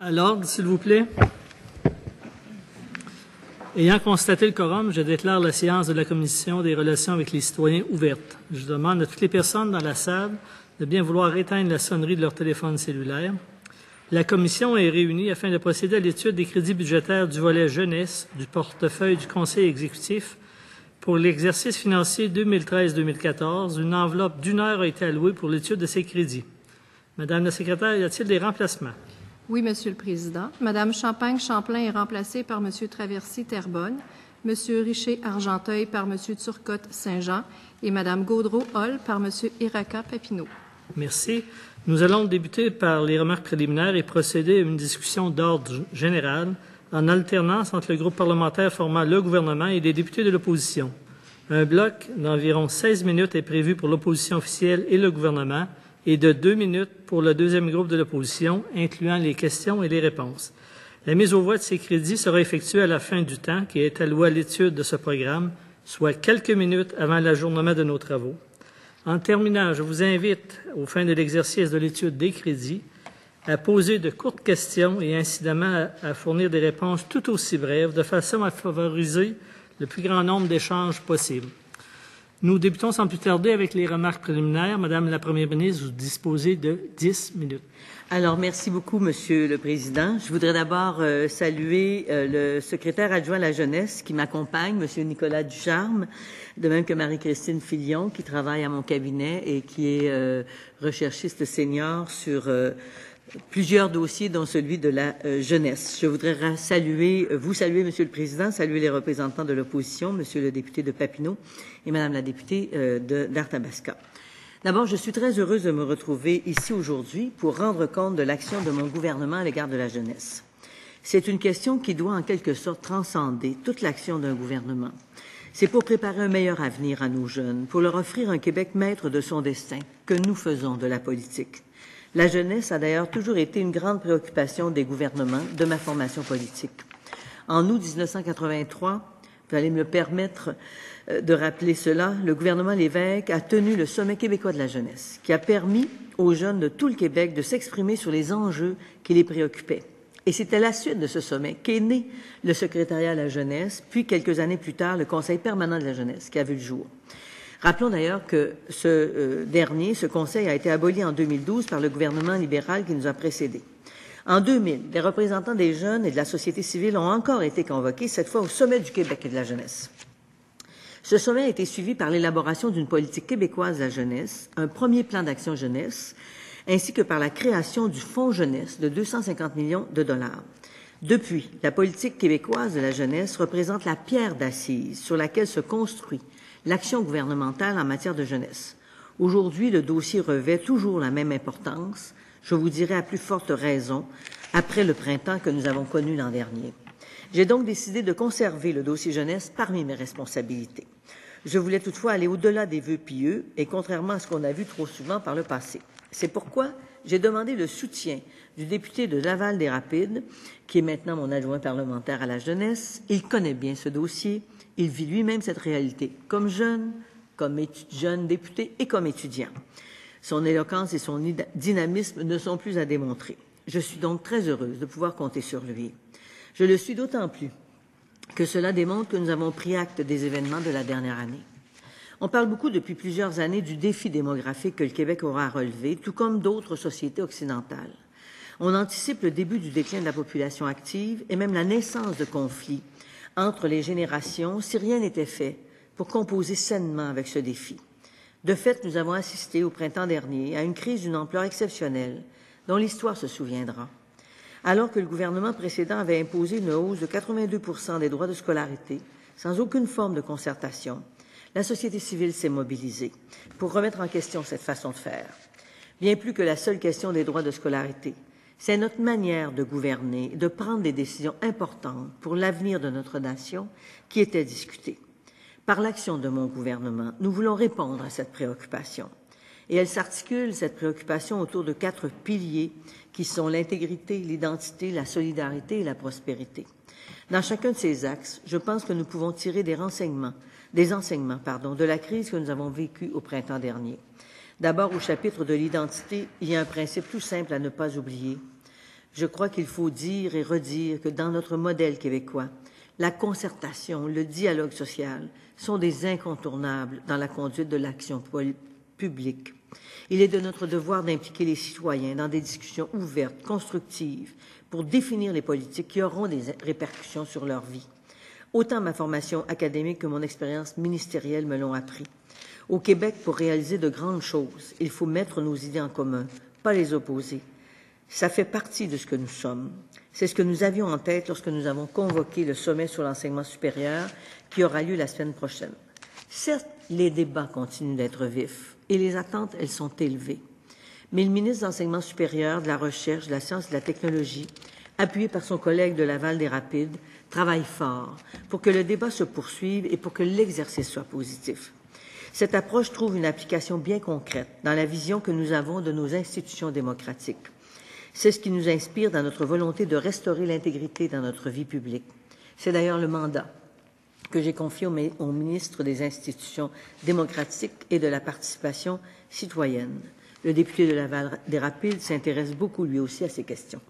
À l'ordre, s'il vous plaît. Ayant constaté le quorum, je déclare la séance de la Commission des relations avec les citoyens ouverte. Je demande à toutes les personnes dans la salle de bien vouloir éteindre la sonnerie de leur téléphone cellulaire. La Commission est réunie afin de procéder à l'étude des crédits budgétaires du volet jeunesse du portefeuille du Conseil exécutif pour l'exercice financier 2013-2014. Une enveloppe d'1 heure a été allouée pour l'étude de ces crédits. Madame la secrétaire, y a-t-il des remplacements? Oui, Monsieur le Président. Madame Champagne-Champlain est remplacée par Monsieur Traversy-Terrebonne, Monsieur Richer-Argenteuil par Monsieur Turcotte-Saint-Jean et Madame Gaudreau-Hall par Monsieur Iraka-Papineau. Merci. Nous allons débuter par les remarques préliminaires et procéder à une discussion d'ordre général en alternance entre le groupe parlementaire formant le gouvernement et les députés de l'opposition. Un bloc d'environ 16 minutes est prévu pour l'opposition officielle et le gouvernement et de 2 minutes pour le deuxième groupe de l'opposition, incluant les questions et les réponses. La mise aux voix de ces crédits sera effectuée à la fin du temps qui est alloué à l'étude de ce programme, soit quelques minutes avant l'ajournement de nos travaux. En terminant, je vous invite, aux fins de l'exercice de l'étude des crédits, à poser de courtes questions et incidemment à fournir des réponses tout aussi brèves, de façon à favoriser le plus grand nombre d'échanges possibles. Nous débutons sans plus tarder avec les remarques préliminaires. Madame la Première ministre, vous disposez de 10 minutes. Alors, merci beaucoup, Monsieur le Président. Je voudrais d'abord saluer le secrétaire adjoint à la jeunesse qui m'accompagne, Monsieur Nicolas Ducharme, de même que Marie-Christine Filion, qui travaille à mon cabinet et qui est recherchiste senior sur plusieurs dossiers, dont celui de la jeunesse. Je voudrais vous saluer, Monsieur le Président, saluer les représentants de l'opposition, Monsieur le député de Papineau et Madame la députée d'Arthabasca. D'abord, je suis très heureuse de me retrouver ici aujourd'hui pour rendre compte de l'action de mon gouvernement à l'égard de la jeunesse. C'est une question qui doit en quelque sorte transcender toute l'action d'un gouvernement. C'est pour préparer un meilleur avenir à nos jeunes, pour leur offrir un Québec maître de son destin, que nous faisons de la politique. La jeunesse a d'ailleurs toujours été une grande préoccupation des gouvernements de ma formation politique. En août 1983, vous allez me permettre de rappeler cela, le gouvernement Lévesque a tenu le Sommet québécois de la jeunesse, qui a permis aux jeunes de tout le Québec de s'exprimer sur les enjeux qui les préoccupaient. Et c'est à la suite de ce sommet qu'est né le secrétariat à la jeunesse, puis quelques années plus tard, le Conseil permanent de la jeunesse, qui a vu le jour. Rappelons d'ailleurs que ce conseil a été aboli en 2012 par le gouvernement libéral qui nous a précédés. En 2000, les représentants des jeunes et de la société civile ont encore été convoqués, cette fois au Sommet du Québec et de la jeunesse. Ce sommet a été suivi par l'élaboration d'une politique québécoise de la jeunesse, un premier plan d'action jeunesse, ainsi que par la création du Fonds jeunesse de 250 millions de dollars. Depuis, la politique québécoise de la jeunesse représente la pierre d'assise sur laquelle se construit l'action gouvernementale en matière de jeunesse. Aujourd'hui, le dossier revêt toujours la même importance, je vous dirais à plus forte raison, après le printemps que nous avons connu l'an dernier. J'ai donc décidé de conserver le dossier jeunesse parmi mes responsabilités. Je voulais toutefois aller au-delà des vœux pieux et contrairement à ce qu'on a vu trop souvent par le passé. C'est pourquoi j'ai demandé le soutien du député de Laval-des-Rapides, qui est maintenant mon adjoint parlementaire à la jeunesse. Il connaît bien ce dossier. Il vit lui-même cette réalité comme jeune député et comme étudiant. Son éloquence et son dynamisme ne sont plus à démontrer. Je suis donc très heureuse de pouvoir compter sur lui. Je le suis d'autant plus que cela démontre que nous avons pris acte des événements de la dernière année. On parle beaucoup depuis plusieurs années du défi démographique que le Québec aura à relever, tout comme d'autres sociétés occidentales. On anticipe le début du déclin de la population active et même la naissance de conflits entre les générations si rien n'était fait pour composer sainement avec ce défi. De fait, nous avons assisté au printemps dernier à une crise d'une ampleur exceptionnelle dont l'histoire se souviendra. Alors que le gouvernement précédent avait imposé une hausse de 82% des droits de scolarité sans aucune forme de concertation, la société civile s'est mobilisée pour remettre en question cette façon de faire. Bien plus que la seule question des droits de scolarité, c'est notre manière de gouverner et de prendre des décisions importantes pour l'avenir de notre nation qui était discutée. Par l'action de mon gouvernement, nous voulons répondre à cette préoccupation. Et elle s'articule, cette préoccupation, autour de 4 piliers qui sont l'intégrité, l'identité, la solidarité et la prospérité. Dans chacun de ces axes, je pense que nous pouvons tirer des enseignements de la crise que nous avons vécue au printemps dernier. D'abord, au chapitre de l'identité, il y a un principe tout simple à ne pas oublier. Je crois qu'il faut dire et redire que dans notre modèle québécois, la concertation, le dialogue social sont des incontournables dans la conduite de l'action publique. Il est de notre devoir d'impliquer les citoyens dans des discussions ouvertes, constructives, pour définir les politiques qui auront des répercussions sur leur vie. Autant ma formation académique que mon expérience ministérielle me l'ont appris. Au Québec, pour réaliser de grandes choses, il faut mettre nos idées en commun, pas les opposer. Ça fait partie de ce que nous sommes. C'est ce que nous avions en tête lorsque nous avons convoqué le sommet sur l'enseignement supérieur qui aura lieu la semaine prochaine. Certes, les débats continuent d'être vifs et les attentes, elles sont élevées. Mais le ministre de l'Enseignement supérieur, de la Recherche, de la Science et de la Technologie, appuyé par son collègue de Laval-des-Rapides, travaille fort pour que le débat se poursuive et pour que l'exercice soit positif. Cette approche trouve une application bien concrète dans la vision que nous avons de nos institutions démocratiques. C'est ce qui nous inspire dans notre volonté de restaurer l'intégrité dans notre vie publique. C'est d'ailleurs le mandat que j'ai confié au ministre des Institutions démocratiques et de la participation citoyenne. Le député de Laval-des-Rapides s'intéresse beaucoup lui aussi à ces questions.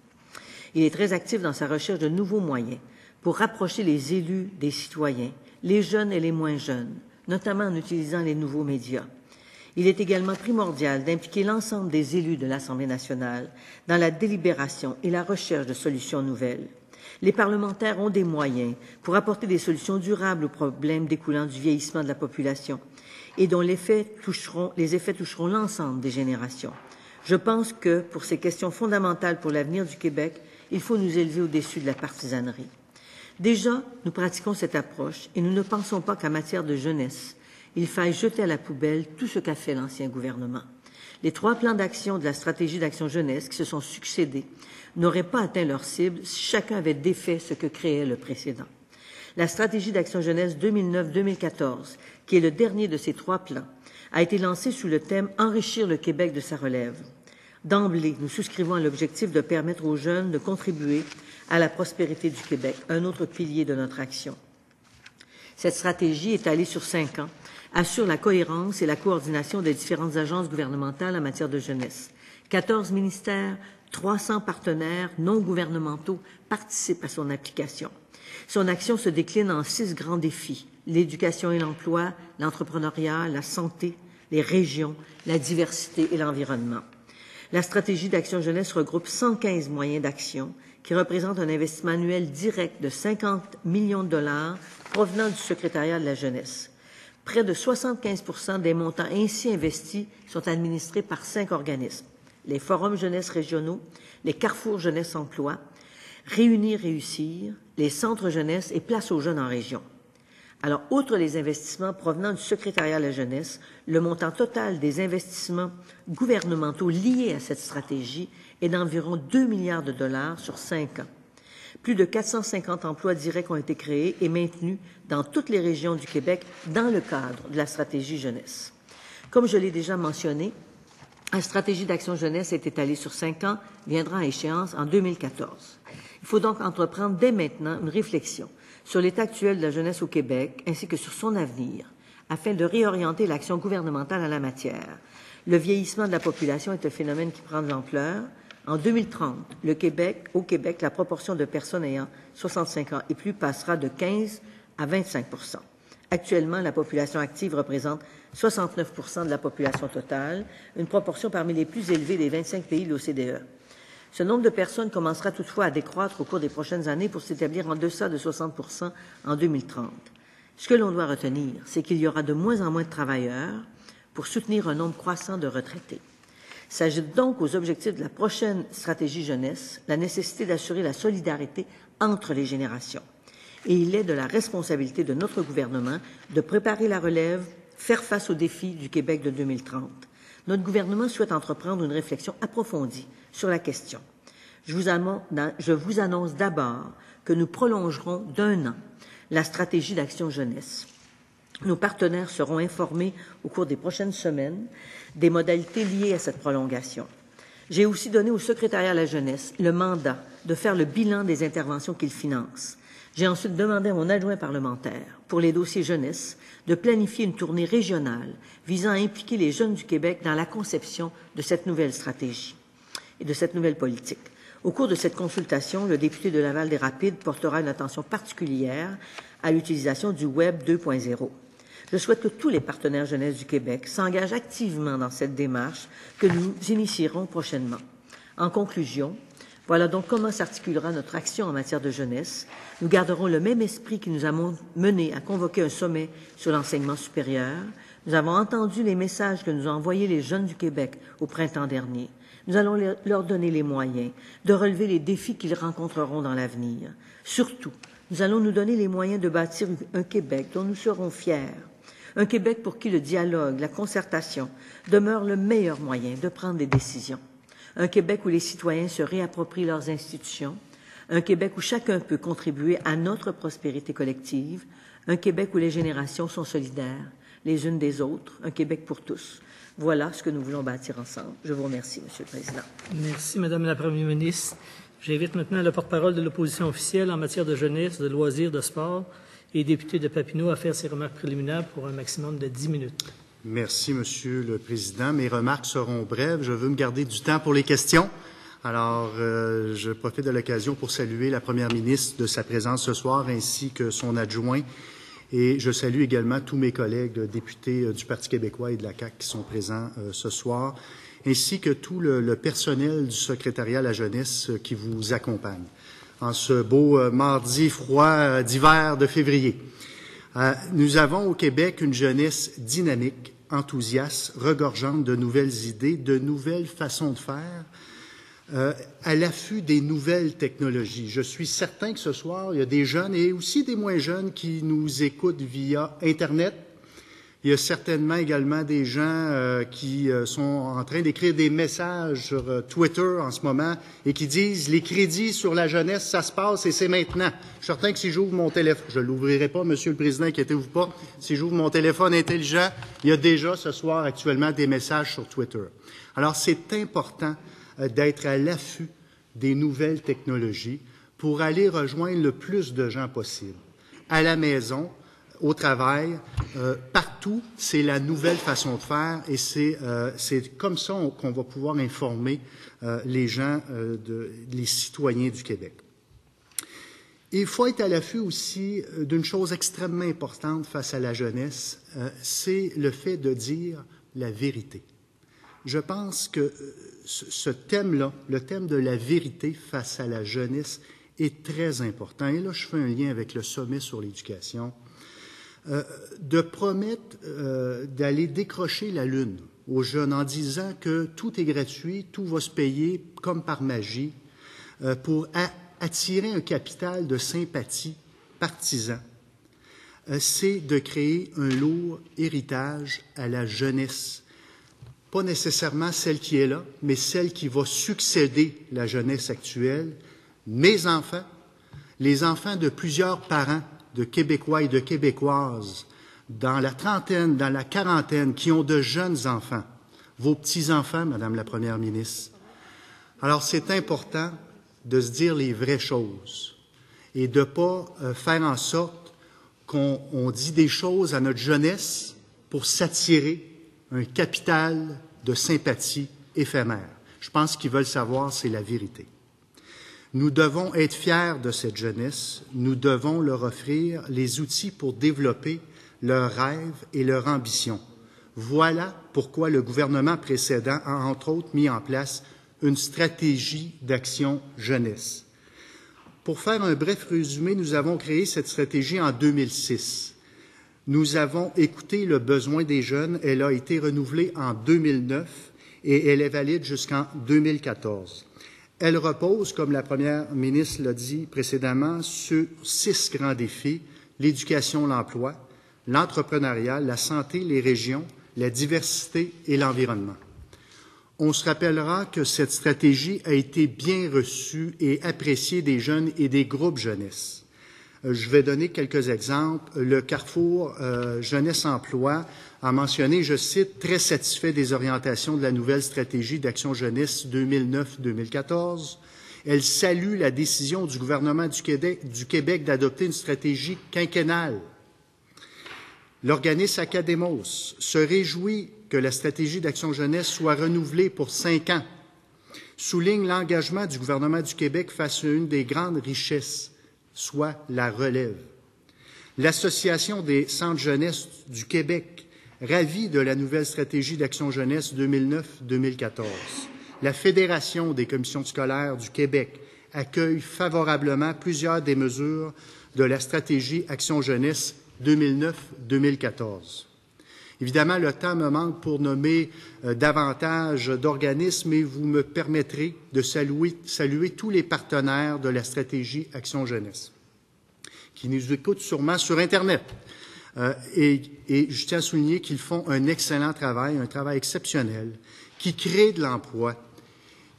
Il est très actif dans sa recherche de nouveaux moyens pour rapprocher les élus des citoyens, les jeunes et les moins jeunes, notamment en utilisant les nouveaux médias. Il est également primordial d'impliquer l'ensemble des élus de l'Assemblée nationale dans la délibération et la recherche de solutions nouvelles. Les parlementaires ont des moyens pour apporter des solutions durables aux problèmes découlant du vieillissement de la population et dont les effets toucheront l'ensemble des générations. Je pense que, pour ces questions fondamentales pour l'avenir du Québec, il faut nous élever au-dessus de la partisanerie. Déjà, nous pratiquons cette approche et nous ne pensons pas qu'en matière de jeunesse, il faille jeter à la poubelle tout ce qu'a fait l'ancien gouvernement. Les 3 plans d'action de la stratégie d'action jeunesse qui se sont succédés n'auraient pas atteint leur cible si chacun avait défait ce que créait le précédent. La stratégie d'action jeunesse 2009-2014, qui est le dernier de ces 3 plans, a été lancée sous le thème « Enrichir le Québec de sa relève ». D'emblée, nous souscrivons à l'objectif de permettre aux jeunes de contribuer à la prospérité du Québec, un autre pilier de notre action. Cette stratégie, étalée sur 5 ans, assure la cohérence et la coordination des différentes agences gouvernementales en matière de jeunesse. 14 ministères, 300 partenaires non gouvernementaux participent à son application. Son action se décline en 6 grands défis: l'éducation et l'emploi, l'entrepreneuriat, la santé, les régions, la diversité et l'environnement. La stratégie d'action jeunesse regroupe 115 moyens d'action qui représentent un investissement annuel direct de 50 millions de dollars provenant du secrétariat de la jeunesse. Près de 75% des montants ainsi investis sont administrés par 5 organismes: les forums jeunesse régionaux, les carrefours jeunesse emploi, Réunir Réussir, les centres jeunesse et Place aux jeunes en région. Alors, outre les investissements provenant du secrétariat de la jeunesse, le montant total des investissements gouvernementaux liés à cette stratégie est d'environ 2 milliards de dollars sur 5 ans. Plus de 450 emplois directs ont été créés et maintenus dans toutes les régions du Québec dans le cadre de la stratégie jeunesse. Comme je l'ai déjà mentionné, la stratégie d'action jeunesse est étalée sur 5 ans, viendra à échéance en 2014. Il faut donc entreprendre dès maintenant une réflexion sur l'état actuel de la jeunesse au Québec ainsi que sur son avenir, afin de réorienter l'action gouvernementale en la matière. Le vieillissement de la population est un phénomène qui prend de l'ampleur. En 2030, au Québec, la proportion de personnes ayant 65 ans et plus passera de 15 à 25%. Actuellement, la population active représente 69% de la population totale, une proportion parmi les plus élevées des 25 pays de l'OCDE. Ce nombre de personnes commencera toutefois à décroître au cours des prochaines années pour s'établir en deçà de 60% en 2030. Ce que l'on doit retenir, c'est qu'il y aura de moins en moins de travailleurs pour soutenir un nombre croissant de retraités. S'ajoute donc aux objectifs de la prochaine stratégie jeunesse la nécessité d'assurer la solidarité entre les générations. Et il est de la responsabilité de notre gouvernement de préparer la relève, faire face aux défis du Québec de 2030. Notre gouvernement souhaite entreprendre une réflexion approfondie sur la question. Je vous annonce d'abord que nous prolongerons d'1 an la stratégie d'action jeunesse. Nos partenaires seront informés au cours des prochaines semaines des modalités liées à cette prolongation. J'ai aussi donné au secrétariat à la jeunesse le mandat de faire le bilan des interventions qu'il finance. J'ai ensuite demandé à mon adjoint parlementaire pour les dossiers jeunesse de planifier une tournée régionale visant à impliquer les jeunes du Québec dans la conception de cette nouvelle stratégie et de cette nouvelle politique. Au cours de cette consultation, le député de Laval-des-Rapides portera une attention particulière à l'utilisation du Web 2.0. Je souhaite que tous les partenaires jeunesse du Québec s'engagent activement dans cette démarche que nous initierons prochainement. En conclusion, voilà donc comment s'articulera notre action en matière de jeunesse. Nous garderons le même esprit qui nous a menés à convoquer un sommet sur l'enseignement supérieur. Nous avons entendu les messages que nous ont envoyés les jeunes du Québec au printemps dernier. Nous allons leur donner les moyens de relever les défis qu'ils rencontreront dans l'avenir. Surtout, nous allons nous donner les moyens de bâtir un Québec dont nous serons fiers. Un Québec pour qui le dialogue, la concertation demeurent le meilleur moyen de prendre des décisions. Un Québec où les citoyens se réapproprient leurs institutions. Un Québec où chacun peut contribuer à notre prospérité collective. Un Québec où les générations sont solidaires les unes des autres. Un Québec pour tous. Voilà ce que nous voulons bâtir ensemble. Je vous remercie, Monsieur le Président. Merci, Madame la Première ministre. J'invite maintenant le porte-parole de l'opposition officielle en matière de jeunesse, de loisirs, de sport et député de Papineau à faire ses remarques préliminaires pour un maximum de 10 minutes. Merci, Monsieur le Président. Mes remarques seront brèves. Je veux me garder du temps pour les questions. Alors, je profite de l'occasion pour saluer la Première ministre de sa présence ce soir ainsi que son adjoint. Et je salue également tous mes collègues députés du Parti québécois et de la CAQ qui sont présents ce soir, ainsi que tout le personnel du secrétariat à la jeunesse qui vous accompagne en ce beau mardi froid d'hiver de février. Nous avons au Québec une jeunesse dynamique, enthousiaste, regorgeante de nouvelles idées, de nouvelles façons de faire, à l'affût des nouvelles technologies. Je suis certain que ce soir, il y a des jeunes et aussi des moins jeunes qui nous écoutent via Internet. Il y a certainement également des gens qui sont en train d'écrire des messages sur Twitter en ce moment et qui disent « Les crédits sur la jeunesse, ça se passe et c'est maintenant ». Je suis certain que si j'ouvre mon téléphone, je ne l'ouvrirai pas, Monsieur le Président, inquiétez-vous pas, si j'ouvre mon téléphone intelligent, il y a déjà ce soir actuellement des messages sur Twitter. Alors, c'est important d'être à l'affût des nouvelles technologies pour aller rejoindre le plus de gens possible. À la maison, au travail, partout, c'est la nouvelle façon de faire et c'est comme ça qu'on va pouvoir informer les gens, les citoyens du Québec. Il faut être à l'affût aussi d'une chose extrêmement importante face à la jeunesse, c'est le fait de dire la vérité. Je pense que ce thème-là, le thème de la vérité face à la jeunesse, est très important. Et là, je fais un lien avec le sommet sur l'éducation. De promettre d'aller décrocher la Lune aux jeunes en disant que tout est gratuit, tout va se payer comme par magie, pour attirer un capital de sympathie partisan, c'est de créer un lourd héritage à la jeunesse. Pas nécessairement celle qui est là, mais celle qui va succéder la jeunesse actuelle, mes enfants, les enfants de plusieurs parents, de Québécois et de Québécoises, dans la trentaine, dans la quarantaine, qui ont de jeunes enfants, vos petits-enfants, Madame la Première ministre. Alors, c'est important de se dire les vraies choses et de ne pas faire en sorte qu'on dit des choses à notre jeunesse pour s'attirer un capital de sympathie éphémère. Je pense qu'ils veulent savoir, c'est la vérité. Nous devons être fiers de cette jeunesse. Nous devons leur offrir les outils pour développer leurs rêves et leurs ambitions. Voilà pourquoi le gouvernement précédent a, entre autres, mis en place une stratégie d'action jeunesse. Pour faire un bref résumé, nous avons créé cette stratégie en 2006. Nous avons écouté le besoin des jeunes. Elle a été renouvelée en 2009 et elle est valide jusqu'en 2014. Elle repose, comme la Première ministre l'a dit précédemment, sur 6 grands défis: l'éducation, l'emploi, l'entrepreneuriat, la santé, les régions, la diversité et l'environnement. On se rappellera que cette stratégie a été bien reçue et appréciée des jeunes et des groupes jeunesse. Je vais donner quelques exemples. Le Carrefour Jeunesse-Emploi a mentionné, je cite, « très satisfait des orientations de la nouvelle stratégie d'action jeunesse 2009-2014 ». Elle salue la décision du gouvernement du Québec d'adopter une stratégie quinquennale. L'organisme Academos se réjouit que la stratégie d'action jeunesse soit renouvelée pour 5 ans. souligne l'engagement du gouvernement du Québec face à une des grandes richesses, soit la relève. L'Association des centres jeunesse du Québec, ravie de la nouvelle stratégie d'action jeunesse 2009-2014. La Fédération des commissions scolaires du Québec accueille favorablement plusieurs des mesures de la stratégie Action jeunesse 2009-2014. Évidemment, le temps me manque pour nommer davantage d'organismes, mais vous me permettrez de saluer tous les partenaires de la stratégie Action jeunesse qui nous écoutent sûrement sur Internet. Et je tiens à souligner qu'ils font un excellent travail, un travail exceptionnel, qui crée de l'emploi,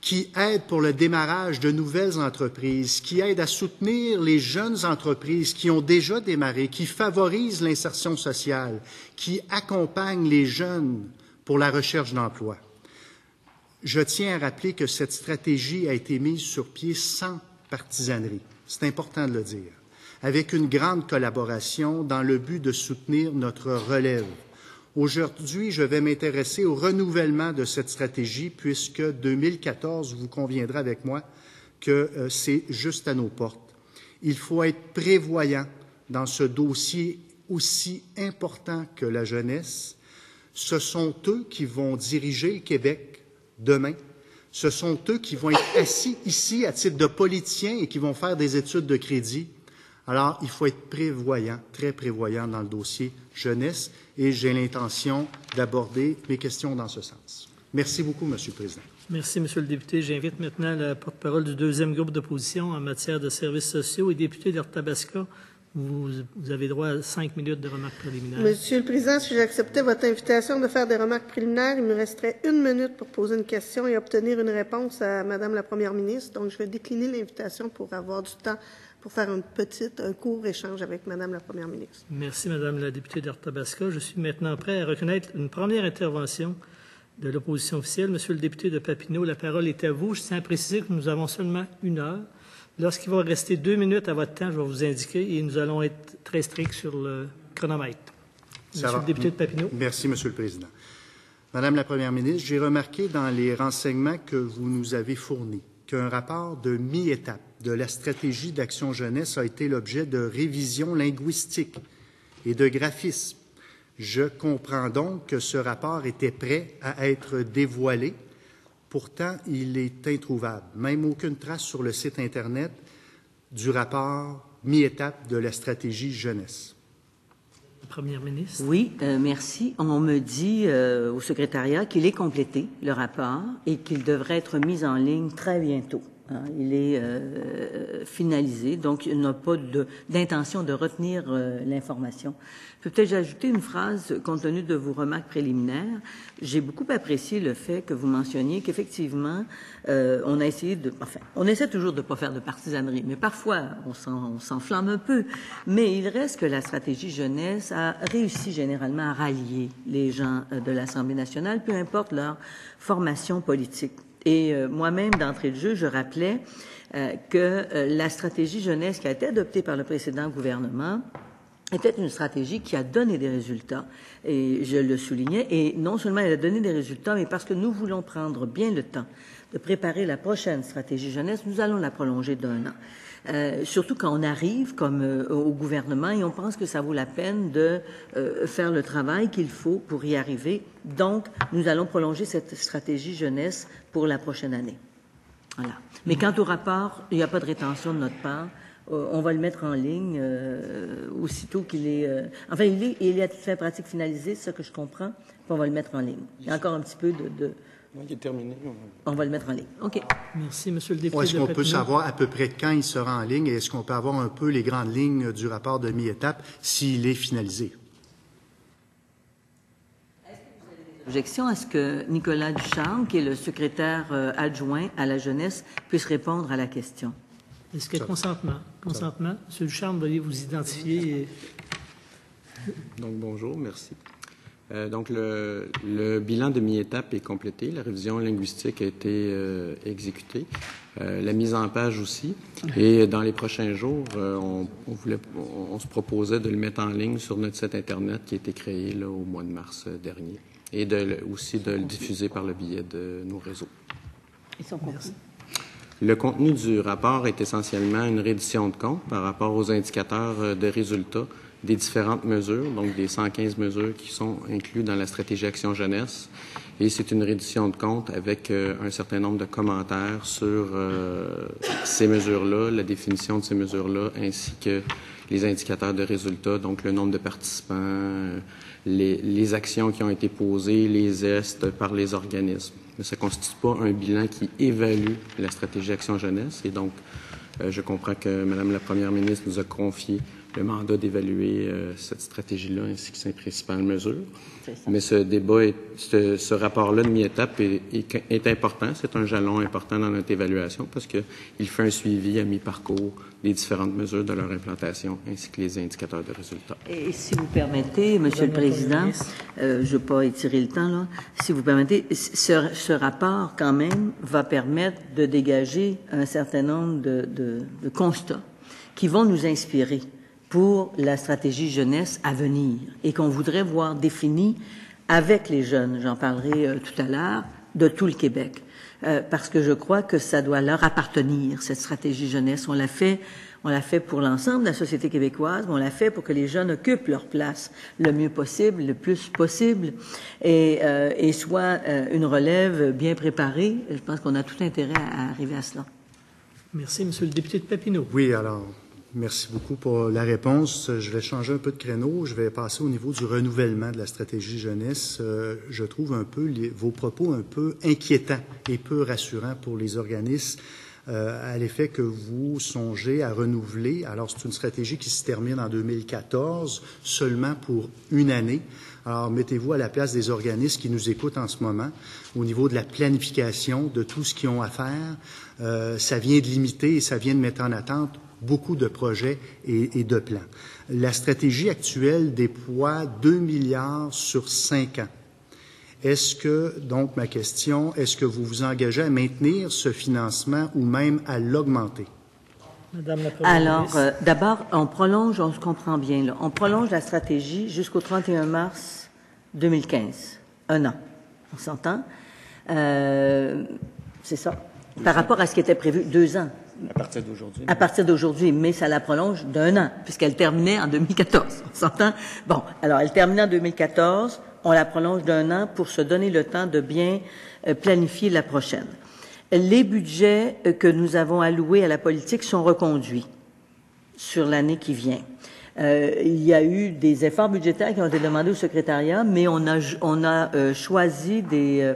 qui aide pour le démarrage de nouvelles entreprises, qui aide à soutenir les jeunes entreprises qui ont déjà démarré, qui favorise l'insertion sociale, qui accompagne les jeunes pour la recherche d'emploi. Je tiens à rappeler que cette stratégie a été mise sur pied sans partisanerie. C'est important de le dire, avec une grande collaboration dans le but de soutenir notre relève. Aujourd'hui, je vais m'intéresser au renouvellement de cette stratégie puisque 2014, vous conviendrez avec moi que c'est juste à nos portes. Il faut être prévoyant dans ce dossier aussi important que la jeunesse. Ce sont eux qui vont diriger le Québec demain. Ce sont eux qui vont être assis ici à titre de politiciens et qui vont faire des études de crédit. Alors, il faut être prévoyant, très prévoyant dans le dossier jeunesse et j'ai l'intention d'aborder mes questions dans ce sens. Merci beaucoup, Monsieur le Président. Merci, Monsieur le député. J'invite maintenant la porte-parole du deuxième groupe d'opposition en matière de services sociaux et député d'Arthabasca. Vous avez droit à 5 minutes de remarques préliminaires. Monsieur le Président, si j'acceptais votre invitation de faire des remarques préliminaires, il me resterait 1 minute pour poser une question et obtenir une réponse à Madame la Première ministre. Donc, je vais décliner l'invitation pour avoir du temps pour faire un court échange avec Madame la Première ministre. Merci, Madame la députée d'Arthabasca. Je suis maintenant prêt à reconnaître une première intervention de l'opposition officielle. Monsieur le député de Papineau, la parole est à vous. Je tiens à préciser que nous avons seulement 1 heure. Lorsqu'il va rester 2 minutes à votre temps, je vais vous indiquer et nous allons être très stricts sur le chronomètre. Monsieur le député de Papineau. Merci, Monsieur le Président. Madame la Première ministre, j'ai remarqué dans les renseignements que vous nous avez fournis qu'un rapport de mi-étape de la stratégie d'action jeunesse a été l'objet de révision linguistique et de graphisme. Je comprends donc que ce rapport était prêt à être dévoilé. Pourtant, il est introuvable, même aucune trace sur le site Internet du rapport mi-étape de la stratégie jeunesse. Première ministre. Oui, merci. On me dit au secrétariat qu'il est complété, le rapport, et qu'il devrait être mis en ligne très bientôt. Il est finalisé, donc il n'a pas d'intention de retenir l'information. Je peux peut-être ajouter une phrase compte tenu de vos remarques préliminaires. J'ai beaucoup apprécié le fait que vous mentionniez qu'effectivement, on a essayé on essaie toujours de ne pas faire de partisanerie, mais parfois on s'enflamme un peu. Mais il reste que la stratégie jeunesse a réussi généralement à rallier les gens de l'Assemblée nationale, peu importe leur formation politique. Et moi-même, d'entrée de jeu, je rappelais que la stratégie jeunesse qui a été adoptée par le précédent gouvernement était une stratégie qui a donné des résultats, et je le soulignais, et non seulement elle a donné des résultats, mais parce que nous voulons prendre bien le temps de préparer la prochaine stratégie jeunesse, nous allons la prolonger d'1 an. Surtout quand on arrive comme au gouvernement et on pense que ça vaut la peine de faire le travail qu'il faut pour y arriver. Donc, nous allons prolonger cette stratégie jeunesse pour la prochaine année. Voilà. Mais quant au rapport, il n'y a pas de rétention de notre part. On va le mettre en ligne aussitôt qu'il est... enfin, il est à toute fin pratique finalisé, c'est ce que je comprends, puis on va le mettre en ligne. Il y a encore un petit peu de il est terminé. On va le mettre en ligne. OK. Merci, Monsieur le député. Est-ce qu'on peut savoir à peu près quand il sera en ligne et est-ce qu'on peut avoir un peu les grandes lignes du rapport de mi-étape s'il est finalisé? Est-ce que vous avez des objections à ce que Nicolas Ducharme, qui est le secrétaire adjoint à la jeunesse, puisse répondre à la question? Est-ce qu'il y a consentement? Consentement. Monsieur Ducharme, veuillez vous identifier. Donc, bonjour, merci. Donc, le bilan de mi-étape est complété. La révision linguistique a été exécutée. La mise en page aussi. Et dans les prochains jours, on se proposait de le mettre en ligne sur notre site Internet qui a été créé là, au mois de mars dernier. Et aussi de le diffuser par le biais de nos réseaux. Ils sont compris. Le contenu du rapport est essentiellement une reddition de compte par rapport aux indicateurs de résultats des différentes mesures, donc des 115 mesures qui sont incluses dans la stratégie Action Jeunesse. Et c'est une reddition de compte avec un certain nombre de commentaires sur ces mesures-là, la définition de ces mesures-là, ainsi que les indicateurs de résultats, donc le nombre de participants, les actions qui ont été posées, les estes par les organismes. Mais ça ne constitue pas un bilan qui évalue la stratégie Action Jeunesse. Et donc, je comprends que Mme la Première ministre nous a confié le mandat d'évaluer cette stratégie-là ainsi que ses principales mesures. Mais ce débat, ce rapport-là de mi-étape est important. C'est un jalon important dans notre évaluation parce qu'il fait un suivi à mi-parcours des différentes mesures de leur implantation ainsi que les indicateurs de résultats. Et si vous permettez, Monsieur le Président, je ne veux pas étirer le temps, là. Si vous permettez, ce rapport, quand même, va permettre de dégager un certain nombre de constats qui vont nous inspirer pour la stratégie jeunesse à venir et qu'on voudrait voir définie avec les jeunes, j'en parlerai tout à l'heure, de tout le Québec. Parce que je crois que ça doit leur appartenir, cette stratégie jeunesse. On l'a fait pour l'ensemble de la société québécoise, mais on l'a fait pour que les jeunes occupent leur place le mieux possible, le plus possible, et soit une relève bien préparée. Je pense qu'on a tout intérêt à arriver à cela. Merci, Monsieur le député de Papineau. Oui, alors, merci beaucoup pour la réponse. Je vais changer un peu de créneau. Je vais passer au niveau du renouvellement de la stratégie jeunesse. Je trouve un peu vos propos un peu inquiétants et peu rassurants pour les organismes à l'effet que vous songez à renouveler. Alors, c'est une stratégie qui se termine en 2014, seulement pour une année. Alors, mettez-vous à la place des organismes qui nous écoutent en ce moment au niveau de la planification de tout ce qu'ils ont à faire. Ça vient de limiter et ça vient de mettre en attente beaucoup de projets et de plans. La stratégie actuelle déploie 2 milliards sur 5 ans. Est-ce que, donc ma question, est-ce que vous vous engagez à maintenir ce financement ou même à l'augmenter? Madame la Première ministre. D'abord, on prolonge, on se comprend bien, là, on prolonge la stratégie jusqu'au 31 mars 2015. Un an. On s'entend? C'est ça. Par rapport à ce qui était prévu, 2 ans. À partir d'aujourd'hui. À partir d'aujourd'hui, mais ça la prolonge d'1 an, puisqu'elle terminait en 2014. On s'entend? Bon, alors elle terminait en 2014, on la prolonge d'1 an pour se donner le temps de bien planifier la prochaine. Les budgets que nous avons alloués à la politique sont reconduits sur l'année qui vient. Il y a eu des efforts budgétaires qui ont été demandés au secrétariat, mais on a choisi des...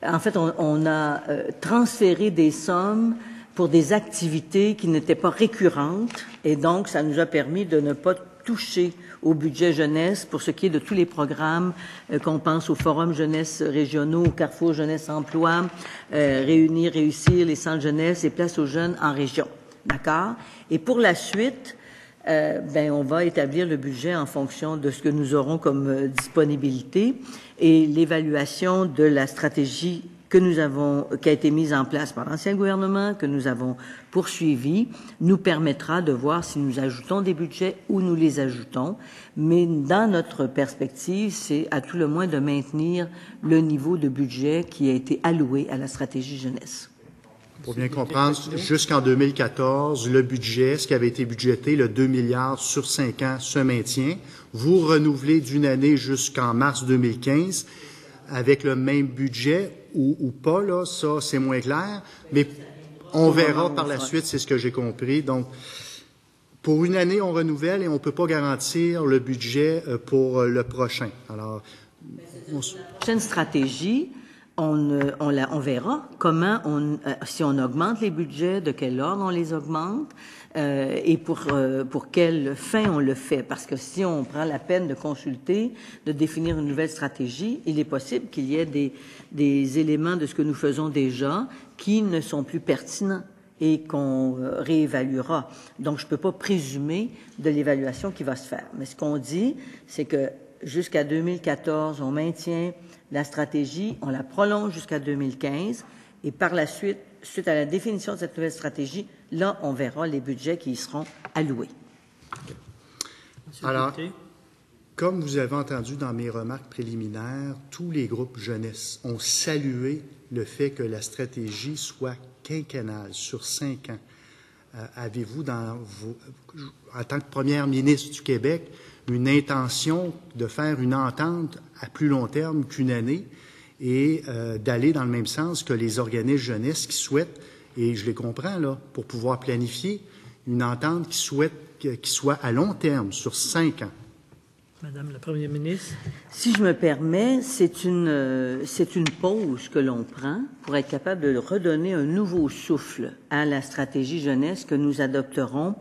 en fait, on a transféré des sommes pour des activités qui n'étaient pas récurrentes, et donc ça nous a permis de ne pas toucher au budget jeunesse pour ce qui est de tous les programmes qu'on pense aux forums jeunesse régionaux, au Carrefour Jeunesse Emploi, Réunir, Réussir, les centres jeunesse et Place aux jeunes en région. D'accord? Et pour la suite, on va établir le budget en fonction de ce que nous aurons comme disponibilité et l'évaluation de la stratégie qui a été mise en place par l'ancien gouvernement, que nous avons poursuivi, nous permettra de voir si nous ajoutons des budgets ou nous les ajoutons. Mais dans notre perspective, c'est à tout le moins de maintenir le niveau de budget qui a été alloué à la stratégie jeunesse. Pour bien comprendre, jusqu'en 2014, le budget, ce qui avait été budgété, le 2 milliards sur 5 ans, se maintient. Vous renouvelez d'une année jusqu'en mars 2015 avec le même budget ou pas, là, ça, c'est moins clair, mais on verra par la suite, c'est ce que j'ai compris. Donc, pour une année, on renouvelle et on ne peut pas garantir le budget pour le prochain. Alors, la prochaine stratégie, on verra comment si on augmente les budgets, de quel ordre on les augmente et pour quelle fin on le fait. Parce que si on prend la peine de consulter, de définir une nouvelle stratégie, il est possible qu'il y ait des éléments de ce que nous faisons déjà qui ne sont plus pertinents et qu'on réévaluera. Donc, je ne peux pas présumer de l'évaluation qui va se faire. Mais ce qu'on dit, c'est que jusqu'à 2014, on maintient la stratégie, on la prolonge jusqu'à 2015 et par la suite, suite à la définition de cette nouvelle stratégie, là, on verra les budgets qui y seront alloués. Alors, Comme vous avez entendu dans mes remarques préliminaires, tous les groupes jeunesse ont salué le fait que la stratégie soit quinquennale, sur 5 ans. Avez-vous, en tant que première ministre du Québec, une intention de faire une entente à plus long terme qu'une année et d'aller dans le même sens que les organismes jeunesse qui souhaitent, et je les comprends là, pour pouvoir planifier une entente qui soit à long terme, sur 5 ans? Madame la Première ministre. Si je me permets, c'est une pause que l'on prend pour être capable de redonner un nouveau souffle à la stratégie jeunesse que nous adopterons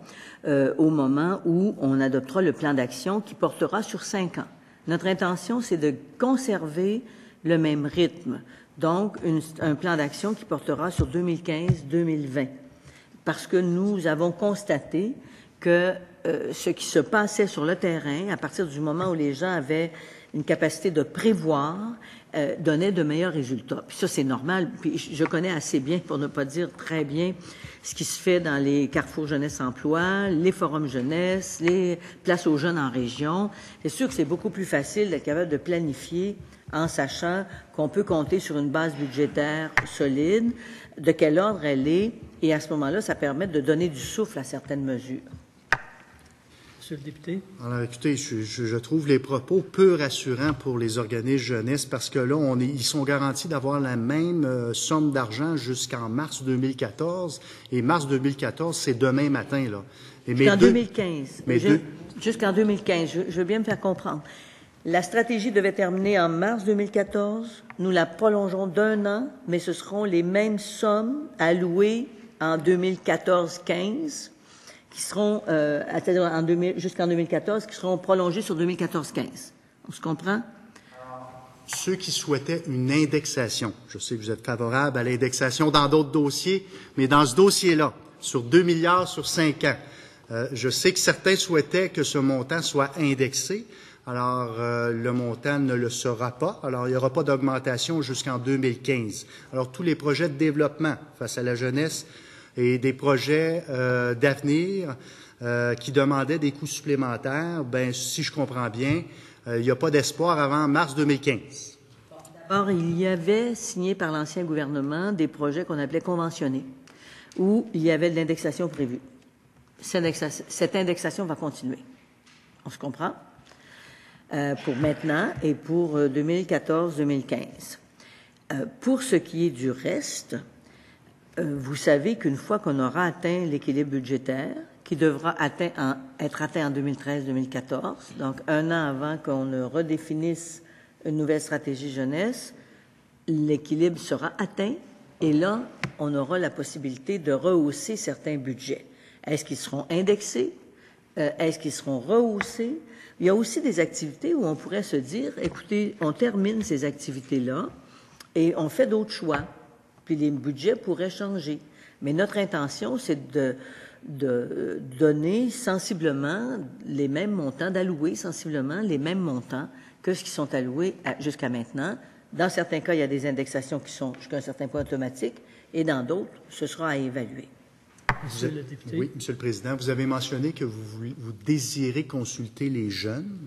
au moment où on adoptera le plan d'action qui portera sur 5 ans. Notre intention, c'est de conserver le même rythme, donc un plan d'action qui portera sur 2015-2020, parce que nous avons constaté que ce qui se passait sur le terrain, à partir du moment où les gens avaient une capacité de prévoir, donnait de meilleurs résultats. Puis ça, c'est normal. Puis je connais assez bien, pour ne pas dire très bien, ce qui se fait dans les carrefours jeunesse-emploi, les forums jeunesse, les places aux jeunes en région. C'est sûr que c'est beaucoup plus facile d'être capable de planifier en sachant qu'on peut compter sur une base budgétaire solide, de quel ordre elle est, et à ce moment-là, ça permet de donner du souffle à certaines mesures. Monsieur le député. Alors, écoutez, je trouve les propos peu rassurants pour les organismes jeunesse parce que là, ils sont garantis d'avoir la même somme d'argent jusqu'en mars 2014. Et mars 2014, c'est demain matin, là. Jusqu'en 2015. Jusqu'en 2015. Je veux bien me faire comprendre. La stratégie devait terminer en mars 2014. Nous la prolongeons d'1 an, mais ce seront les mêmes sommes allouées en 2014-15. Qui seront, jusqu'en 2014, qui seront prolongés sur 2014-15. On se comprend? Ceux qui souhaitaient une indexation, je sais que vous êtes favorable à l'indexation dans d'autres dossiers, mais dans ce dossier-là, sur 2 milliards sur 5 ans, je sais que certains souhaitaient que ce montant soit indexé. Alors, le montant ne le sera pas. Alors, il n'y aura pas d'augmentation jusqu'en 2015. Alors, tous les projets de développement face à la jeunesse et des projets d'avenir qui demandaient des coûts supplémentaires, ben si je comprends bien, il n'y a pas d'espoir avant mars 2015. Or, il y avait signé par l'ancien gouvernement des projets qu'on appelait conventionnés, où il y avait de l'indexation prévue. Cette indexation va continuer. On se comprend? Pour maintenant et pour 2014-2015. Pour ce qui est du reste, vous savez qu'une fois qu'on aura atteint l'équilibre budgétaire, qui devra être atteint en 2013-2014, donc 1 an avant qu'on ne redéfinisse une nouvelle stratégie jeunesse, l'équilibre sera atteint et là, on aura la possibilité de rehausser certains budgets. Est-ce qu'ils seront indexés? Est-ce qu'ils seront rehaussés? Il y a aussi des activités où on pourrait se dire, écoutez, on termine ces activités-là et on fait d'autres choix. Puis les budgets pourraient changer. Mais notre intention, c'est de donner sensiblement les mêmes montants, d'allouer sensiblement les mêmes montants que ce qui sont alloués jusqu'à maintenant. Dans certains cas, il y a des indexations qui sont jusqu'à un certain point automatiques, et dans d'autres, ce sera à évaluer. Monsieur le député. Oui, Monsieur le Président, vous avez mentionné que vous désirez consulter les jeunes.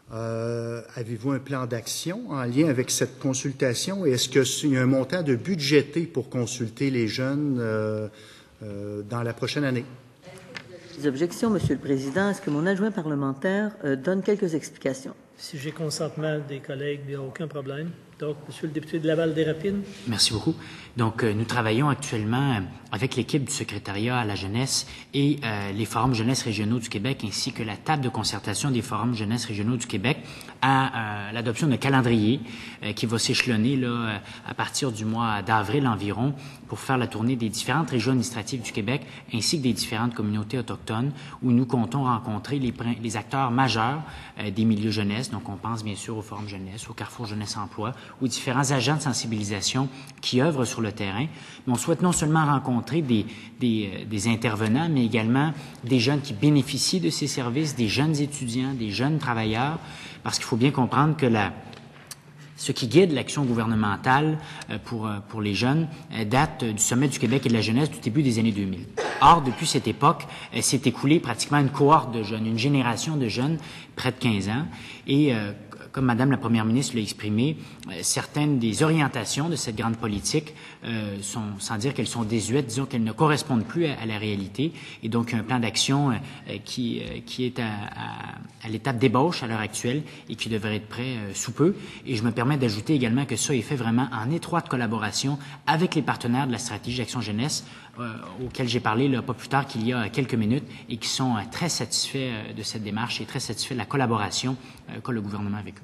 Avez-vous un plan d'action en lien avec cette consultation? Et est-ce qu'il y a un montant de budgété pour consulter les jeunes dans la prochaine année? Des objections, Monsieur le Président. Est-ce que mon adjoint parlementaire donne quelques explications? Si j'ai consentement des collègues, il n'y a aucun problème. Donc, Monsieur le député de Laval-des-Rapides. Merci beaucoup. Donc, nous travaillons actuellement avec l'équipe du secrétariat à la jeunesse et les forums jeunesse régionaux du Québec, ainsi que la table de concertation des forums jeunesse régionaux du Québec, à l'adoption d'un calendrier qui va s'échelonner là à partir du mois d'avril environ pour faire la tournée des différentes régions administratives du Québec, ainsi que des différentes communautés autochtones, où nous comptons rencontrer les acteurs majeurs des milieux jeunesse. Donc, on pense bien sûr au Forum jeunesse, au Carrefour jeunesse-emploi, aux différents agents de sensibilisation qui œuvrent sur le terrain. Mais on souhaite non seulement rencontrer des intervenants, mais également des jeunes qui bénéficient de ces services, des jeunes étudiants, des jeunes travailleurs, parce qu'il faut bien comprendre que ce qui guide l'action gouvernementale pour les jeunes date du Sommet du Québec et de la jeunesse du début des années 2000. Or, depuis cette époque, s'est écoulée pratiquement une cohorte de jeunes, une génération de jeunes, près de 15 ans, et comme Madame la Première ministre l'a exprimé, certaines des orientations de cette grande politique sont, sans dire qu'elles sont désuètes, disons qu'elles ne correspondent plus à la réalité. Et donc, un plan d'action qui est à l'étape d'ébauche à l'heure actuelle et qui devrait être prêt sous peu. Et je me permets d'ajouter également que ça est fait vraiment en étroite collaboration avec les partenaires de la stratégie d'action jeunesse auxquels j'ai parlé là, pas plus tard qu'il y a quelques minutes et qui sont très satisfaits de cette démarche et très satisfaits de la collaboration qu'a le gouvernement avec eux.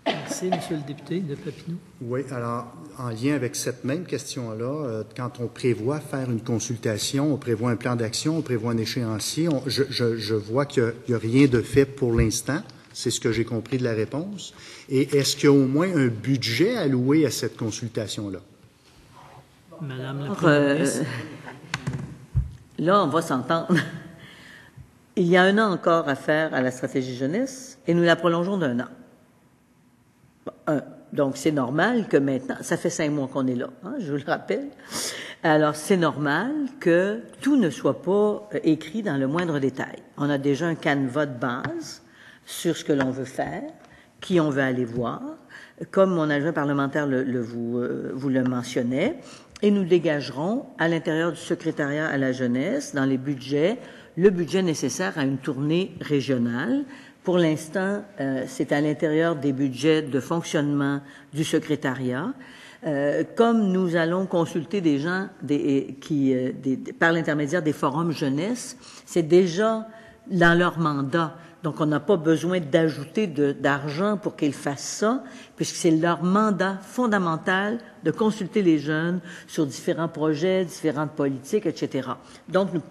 Merci, Monsieur le député de Papineau. Oui, alors, en lien avec cette même question-là, quand on prévoit faire une consultation, on prévoit un plan d'action, on prévoit un échéancier, je vois qu'il n'y a rien de fait pour l'instant. C'est ce que j'ai compris de la réponse. Et est-ce qu'il y a au moins un budget alloué à cette consultation-là? Madame la Première ministre. Là, on va s'entendre. Il y a 1 an encore à faire à la stratégie jeunesse et nous la prolongeons d'1 an. Donc, c'est normal que maintenant, ça fait 5 mois qu'on est là, hein, je vous le rappelle. Alors, c'est normal que tout ne soit pas écrit dans le moindre détail. On a déjà un canevas de base sur ce que l'on veut faire, qui on veut aller voir, comme mon adjoint parlementaire vous le mentionnait, et nous dégagerons à l'intérieur du secrétariat à la jeunesse, dans les budgets, le budget nécessaire à une tournée régionale. Pour l'instant, c'est à l'intérieur des budgets de fonctionnement du secrétariat. Comme nous allons consulter des gens par l'intermédiaire des forums jeunesse, c'est déjà dans leur mandat. Donc, on n'a pas besoin d'ajouter d'argent pour qu'ils fassent ça, puisque c'est leur mandat fondamental de consulter les jeunes sur différents projets, différentes politiques, etc. Donc, nous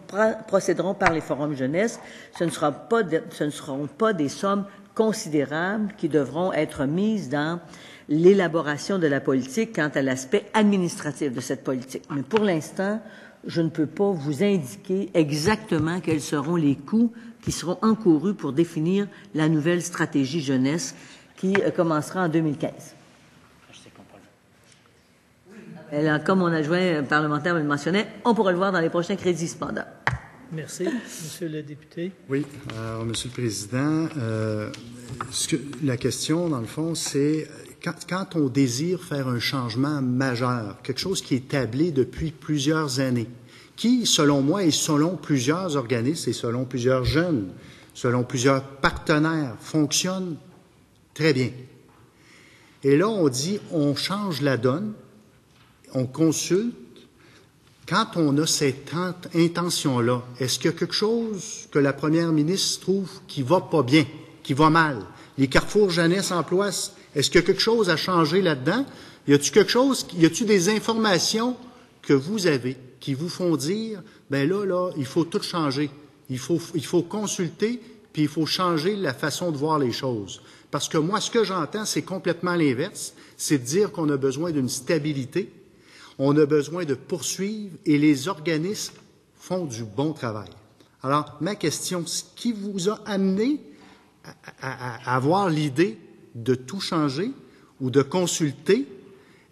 procéderons par les forums jeunesse. Ce ne seront pas des sommes considérables qui devront être mises dans l'élaboration de la politique quant à l'aspect administratif de cette politique. Mais pour l'instant, je ne peux pas vous indiquer exactement quels seront les coûts qui seront encourus pour définir la nouvelle stratégie jeunesse qui commencera en 2015. Alors, comme mon adjoint parlementaire me le mentionnait, on pourra le voir dans les prochains crédits cependant. Merci. Monsieur le député. Oui, alors, Monsieur le Président, la question, dans le fond, c'est quand on désire faire un changement majeur, quelque chose qui est établi depuis plusieurs années, qui, selon moi, et selon plusieurs organismes et selon plusieurs jeunes, selon plusieurs partenaires, fonctionne très bien. Et là, on dit, on change la donne, on consulte. Quand on a cette intention-là, est-ce qu'il y a quelque chose que la première ministre trouve qui va pas bien, qui va mal? Les carrefours jeunesse-emploi, est-ce qu'il y a quelque chose à changer là-dedans? Y a-t-il des informations que vous avez qui vous font dire, ben là, il faut tout changer. Il faut consulter, puis il faut changer la façon de voir les choses. Parce que moi, ce que j'entends, c'est complètement l'inverse. C'est de dire qu'on a besoin d'une stabilité, on a besoin de poursuivre, et les organismes font du bon travail. Alors, ma question, ce qui vous a amené à avoir l'idée de tout changer ou de consulter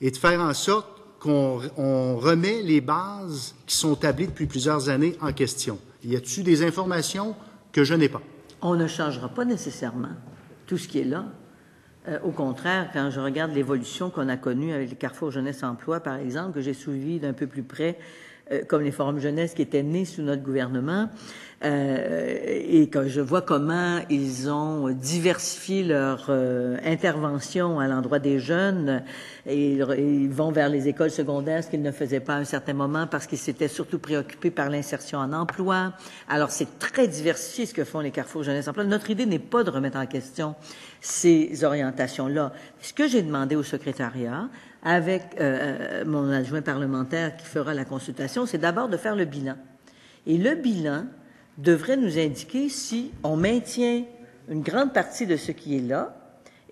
et de faire en sorte qu'on remet les bases qui sont établies depuis plusieurs années en question? Y a-t-il des informations que je n'ai pas? On ne changera pas nécessairement tout ce qui est là. Au contraire, quand je regarde l'évolution qu'on a connue avec les Carrefour Jeunesse-Emploi, par exemple, que j'ai suivi d'un peu plus près, comme les forums jeunesse qui étaient nés sous notre gouvernement, et que je vois comment ils ont diversifié leur intervention à l'endroit des jeunes, et ils vont vers les écoles secondaires, ce qu'ils ne faisaient pas à un certain moment parce qu'ils s'étaient surtout préoccupés par l'insertion en emploi. Alors, c'est très diversifié ce que font les Carrefour Jeunesse-Emploi. Notre idée n'est pas de remettre en question ces orientations-là. Ce que j'ai demandé au secrétariat, avec mon adjoint parlementaire qui fera la consultation, c'est d'abord de faire le bilan. Et le bilan devrait nous indiquer si on maintient une grande partie de ce qui est là,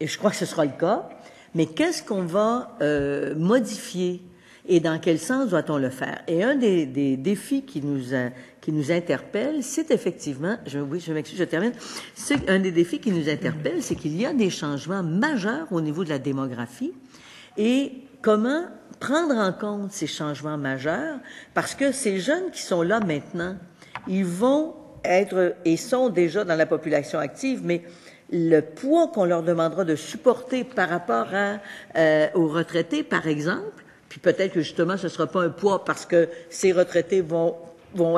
et je crois que ce sera le cas, mais qu'est-ce qu'on va modifier? et dans quel sens doit-on le faire? Et un des défis qui nous interpelle, c'est effectivement, je m'excuse, je termine, un des défis qui nous interpelle, c'est qu'il y a des changements majeurs au niveau de la démographie et comment prendre en compte ces changements majeurs, parce que ces jeunes qui sont là maintenant, ils vont être et sont déjà dans la population active, mais le poids qu'on leur demandera de supporter par rapport aux retraités, par exemple, puis peut-être que justement ce ne sera pas un poids parce que ces retraités vont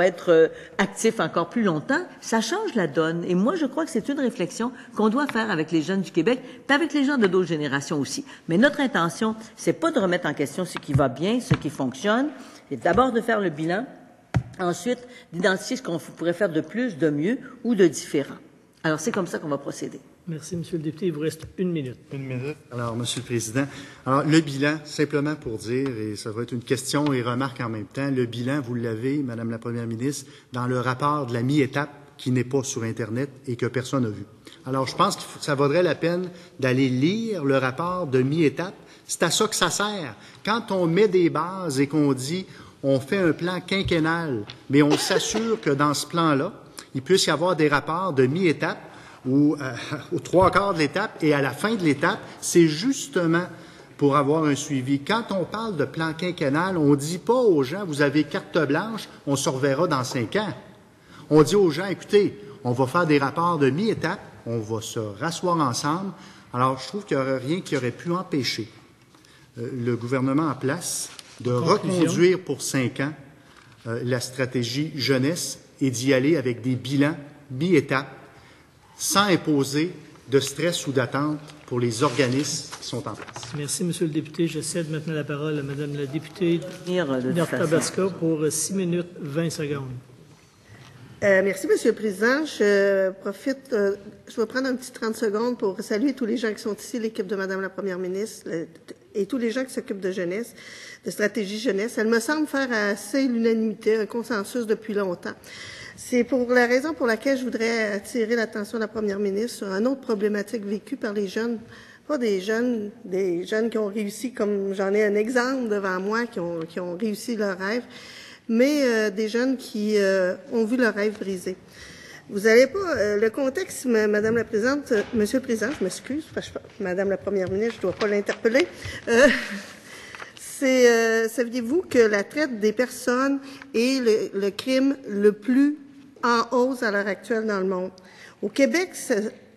être actifs encore plus longtemps, ça change la donne. Et moi, je crois que c'est une réflexion qu'on doit faire avec les jeunes du Québec, puis avec les gens de d'autres générations aussi. Mais notre intention, c'est pas de remettre en question ce qui va bien, ce qui fonctionne, c'est d'abord de faire le bilan, ensuite d'identifier ce qu'on pourrait faire de plus, de mieux ou de différent. Alors, c'est comme ça qu'on va procéder. Merci, Monsieur le député. Il vous reste 1 minute. 1 minute. Alors, Monsieur le Président, le bilan, simplement pour dire, et ça va être une question et remarque en même temps, le bilan, vous l'avez, Madame la Première ministre, dans le rapport de la mi-étape qui n'est pas sur Internet et que personne n'a vu. Alors, je pense que ça vaudrait la peine d'aller lire le rapport de mi-étape. C'est à ça que ça sert. Quand on met des bases et qu'on dit, on fait un plan quinquennal, mais on s'assure que dans ce plan-là, il puisse y avoir des rapports de mi-étape ou aux 3/4 de l'étape et à la fin de l'étape, c'est justement pour avoir un suivi. Quand on parle de plan quinquennal, on ne dit pas aux gens, vous avez carte blanche, on se reverra dans 5 ans. On dit aux gens, écoutez, on va faire des rapports de mi-étape, on va se rasseoir ensemble. Alors, je trouve qu'il n'y aurait rien qui aurait pu empêcher le gouvernement en place de reconduire pour 5 ans la stratégie jeunesse et d'y aller avec des bilans mi-étape sans imposer de stress ou d'attente pour les organismes qui sont en place. Merci, Monsieur le député. Je cède maintenant la parole à Madame la députée d'Arthabasca pour 6 minutes 20 secondes. Merci, Monsieur le Président. Je profite, je vais prendre un petit 30 secondes pour saluer tous les gens qui sont ici, l'équipe de Madame la Première ministre et tous les gens qui s'occupent de jeunesse, de stratégie jeunesse. Elle me semble faire assez l'unanimité, un consensus depuis longtemps. C'est pour la raison pour laquelle je voudrais attirer l'attention de la Première ministre sur une autre problématique vécue par les jeunes, pas des jeunes qui ont réussi, comme j'en ai un exemple devant moi, qui ont réussi leur rêve, mais des jeunes qui ont vu leur rêve brisé. Vous n'allez pas le contexte, Madame la Présidente, Monsieur le Président, je m'excuse, parce que Madame la Première ministre, je ne dois pas l'interpeller. Saviez-vous que la traite des personnes est le crime le plus en hausse à l'heure actuelle dans le monde? Au Québec,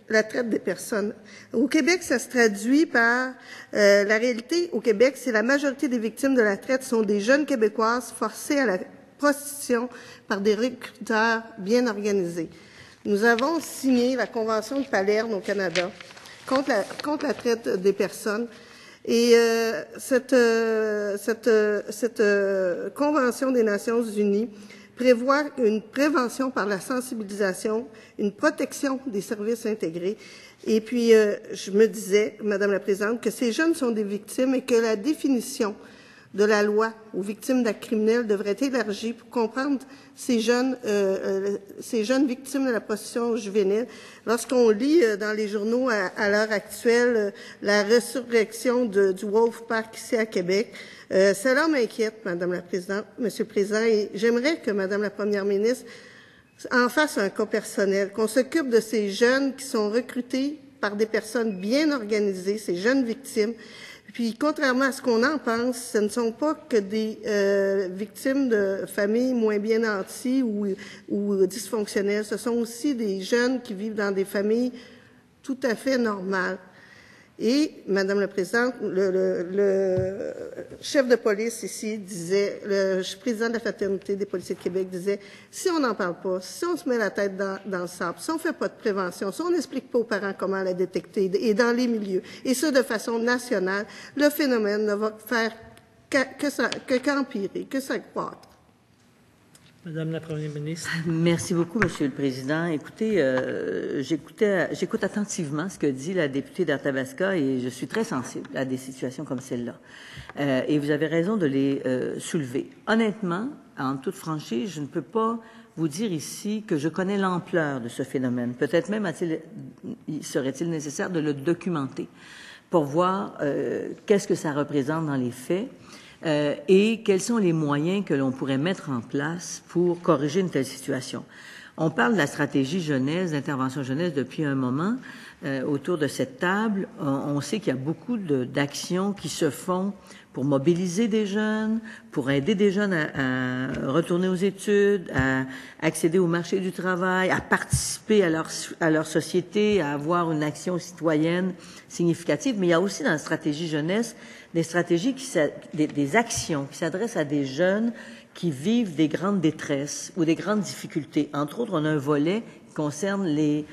la traite des personnes. Au Québec, ça se traduit par la réalité. Au Québec, c'est la majorité des victimes de la traite sont des jeunes Québécoises forcées à la prostitution par des recruteurs bien organisés. Nous avons signé la Convention de Palerme au Canada contre la traite des personnes. Et cette Convention des Nations Unies prévoit une prévention par la sensibilisation, une protection des services intégrés. Et puis, je me disais, Madame la Présidente, que ces jeunes sont des victimes et que la définition de la loi aux victimes d'actes criminels devrait être élargie pour comprendre ces jeunes victimes de la prostitution juvénile. Lorsqu'on lit dans les journaux à l'heure actuelle la résurrection du Wolfpack ici à Québec, cela m'inquiète, Madame la Présidente, Monsieur le Président, et j'aimerais que Madame la Première ministre en fasse un cas personnel, qu'on s'occupe de ces jeunes qui sont recrutés par des personnes bien organisées, ces jeunes victimes. Puis, contrairement à ce qu'on en pense, ce ne sont pas que des victimes de familles moins bien nanties ou dysfonctionnelles. Ce sont aussi des jeunes qui vivent dans des familles tout à fait normales. Et, Madame la Présidente, le chef de police ici disait, le président de la Fraternité des policiers de Québec disait, si on n'en parle pas, si on se met la tête dans le sable, si on fait pas de prévention, si on n'explique pas aux parents comment la détecter et dans les milieux, et ce de façon nationale, le phénomène ne va faire qu'empirer, que s'accroître. Madame la Première ministre. Merci beaucoup, Monsieur le Président. Écoutez, j'écoute attentivement ce que dit la députée d'Arthabasca et je suis très sensible à des situations comme celle-là. Et vous avez raison de les soulever. Honnêtement, en toute franchise, je ne peux pas vous dire ici que je connais l'ampleur de ce phénomène. Peut-être même serait-il nécessaire de le documenter pour voir qu'est-ce que ça représente dans les faits. et quels sont les moyens que l'on pourrait mettre en place pour corriger une telle situation. On parle de la stratégie jeunesse, d'intervention jeunesse depuis un moment. Autour de cette table, on sait qu'il y a beaucoup d'actions qui se font pour mobiliser des jeunes, pour aider des jeunes à retourner aux études, à accéder au marché du travail, à participer à leur société, à avoir une action citoyenne significative. Mais il y a aussi dans la stratégie jeunesse des stratégies, des actions qui s'adressent à des jeunes qui vivent des grandes détresses ou des grandes difficultés. Entre autres, on a un volet qui concerne les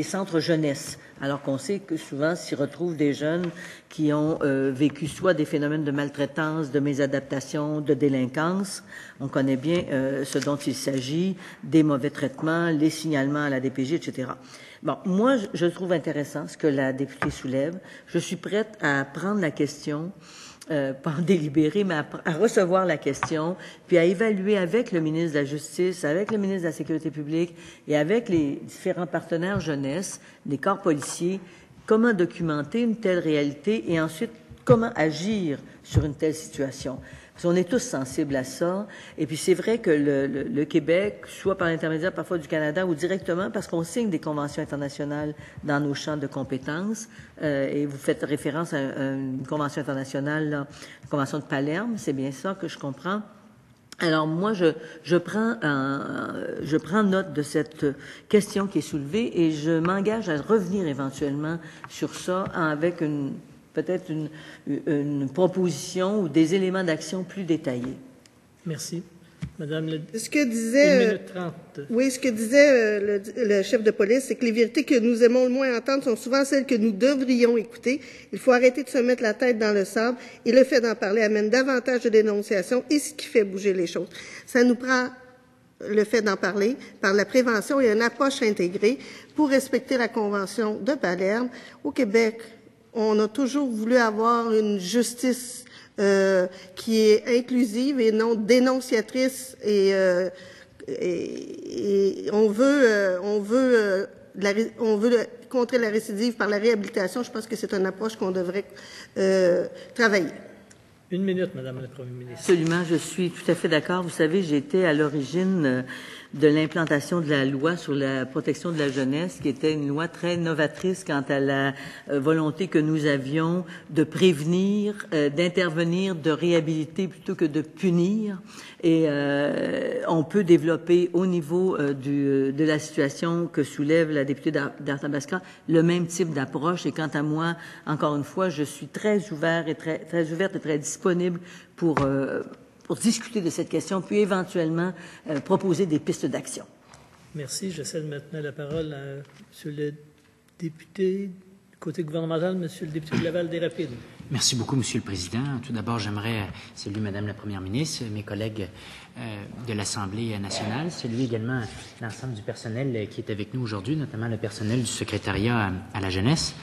centres jeunesse, alors qu'on sait que souvent s'y retrouvent des jeunes qui ont vécu soit des phénomènes de maltraitance, de mésadaptation, de délinquance. On connaît bien ce dont il s'agit, des mauvais traitements, les signalements à la DPJ, etc. Bon, moi, je trouve intéressant ce que la députée soulève. Je suis prête à prendre la question, pas en délibérer, mais à recevoir la question, puis à évaluer avec le ministre de la Justice, avec le ministre de la Sécurité publique et avec les différents partenaires jeunesse, les corps policiers, comment documenter une telle réalité et ensuite comment agir sur une telle situation. Parce qu'on est tous sensibles à ça. Et puis c'est vrai que le Québec, soit par l'intermédiaire parfois du Canada ou directement, parce qu'on signe des conventions internationales dans nos champs de compétences, et vous faites référence à une convention internationale, là, la convention de Palerme, c'est bien ça que je comprends. Alors moi, je prends note de cette question qui est soulevée et je m'engage à revenir éventuellement sur ça avec peut-être une proposition ou des éléments d'action plus détaillés. Merci. Madame le... Ce que disait, 1 minute 30. Oui, ce que disait le chef de police, c'est que les vérités que nous aimons le moins entendre sont souvent celles que nous devrions écouter. Il faut arrêter de se mettre la tête dans le sable et le fait d'en parler amène davantage de dénonciations et ce qui fait bouger les choses. Ça nous prend le fait d'en parler par la prévention et une approche intégrée pour respecter la Convention de Palerme. Au Québec, on a toujours voulu avoir une justice qui est inclusive et non dénonciatrice et on veut contrer la récidive par la réhabilitation. Je pense que c'est une approche qu'on devrait travailler. 1 minute, Madame la Première ministre. Absolument, je suis tout à fait d'accord. Vous savez, j'étais à l'origine de l'implantation de la loi sur la protection de la jeunesse, qui était une loi très novatrice quant à la volonté que nous avions de prévenir, d'intervenir, de réhabiliter plutôt que de punir. Et on peut développer au niveau de la situation que soulève la députée d'Arthabasca le même type d'approche. Et quant à moi, encore une fois, je suis très ouverte et très disponible pour discuter de cette question, puis éventuellement proposer des pistes d'action. Merci. J'essaie de maintenir la parole à M. le député du côté gouvernemental, M. le député de Laval-des-Rapides. Merci beaucoup, Monsieur le Président. Tout d'abord, j'aimerais saluer Madame la Première ministre, mes collègues de l'Assemblée nationale, saluer également l'ensemble du personnel qui est avec nous aujourd'hui, notamment le personnel du secrétariat à la jeunesse.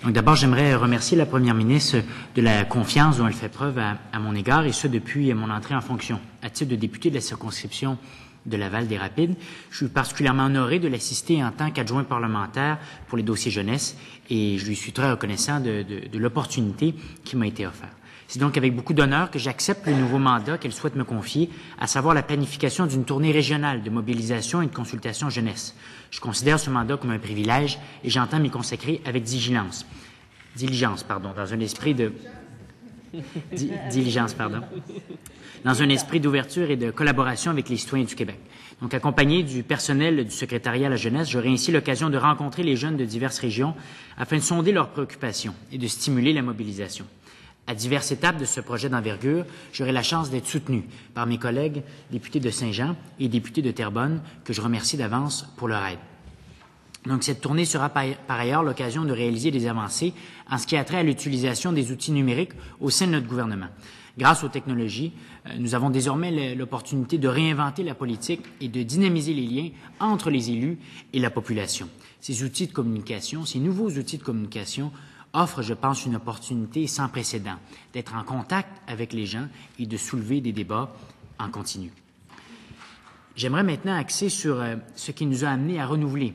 Donc d'abord, j'aimerais remercier la Première ministre de la confiance dont elle fait preuve à mon égard, et ce depuis mon entrée en fonction. À titre de député de la circonscription de Laval-des-Rapides, je suis particulièrement honoré de l'assister en tant qu'adjoint parlementaire pour les dossiers jeunesse, et je lui suis très reconnaissant de l'opportunité qui m'a été offerte. C'est donc avec beaucoup d'honneur que j'accepte le nouveau mandat qu'elle souhaite me confier, à savoir la planification d'une tournée régionale de mobilisation et de consultation jeunesse. Je considère ce mandat comme un privilège et j'entends m'y consacrer avec diligence, dans un esprit de dans un esprit d'ouverture et de collaboration avec les citoyens du Québec. Donc, accompagné du personnel du secrétariat à la jeunesse, j'aurai ainsi l'occasion de rencontrer les jeunes de diverses régions afin de sonder leurs préoccupations et de stimuler la mobilisation. À diverses étapes de ce projet d'envergure, j'aurai la chance d'être soutenu par mes collègues députés de Saint-Jean et députés de Terrebonne, que je remercie d'avance pour leur aide. Donc, cette tournée sera par ailleurs l'occasion de réaliser des avancées en ce qui a trait à l'utilisation des outils numériques au sein de notre gouvernement. Grâce aux technologies, nous avons désormais l'opportunité de réinventer la politique et de dynamiser les liens entre les élus et la population. Ces outils de communication, ces nouveaux outils de communication offrent, je pense, une opportunité sans précédent d'être en contact avec les gens et de soulever des débats en continu. J'aimerais maintenant axer sur ce qui nous a amené à renouveler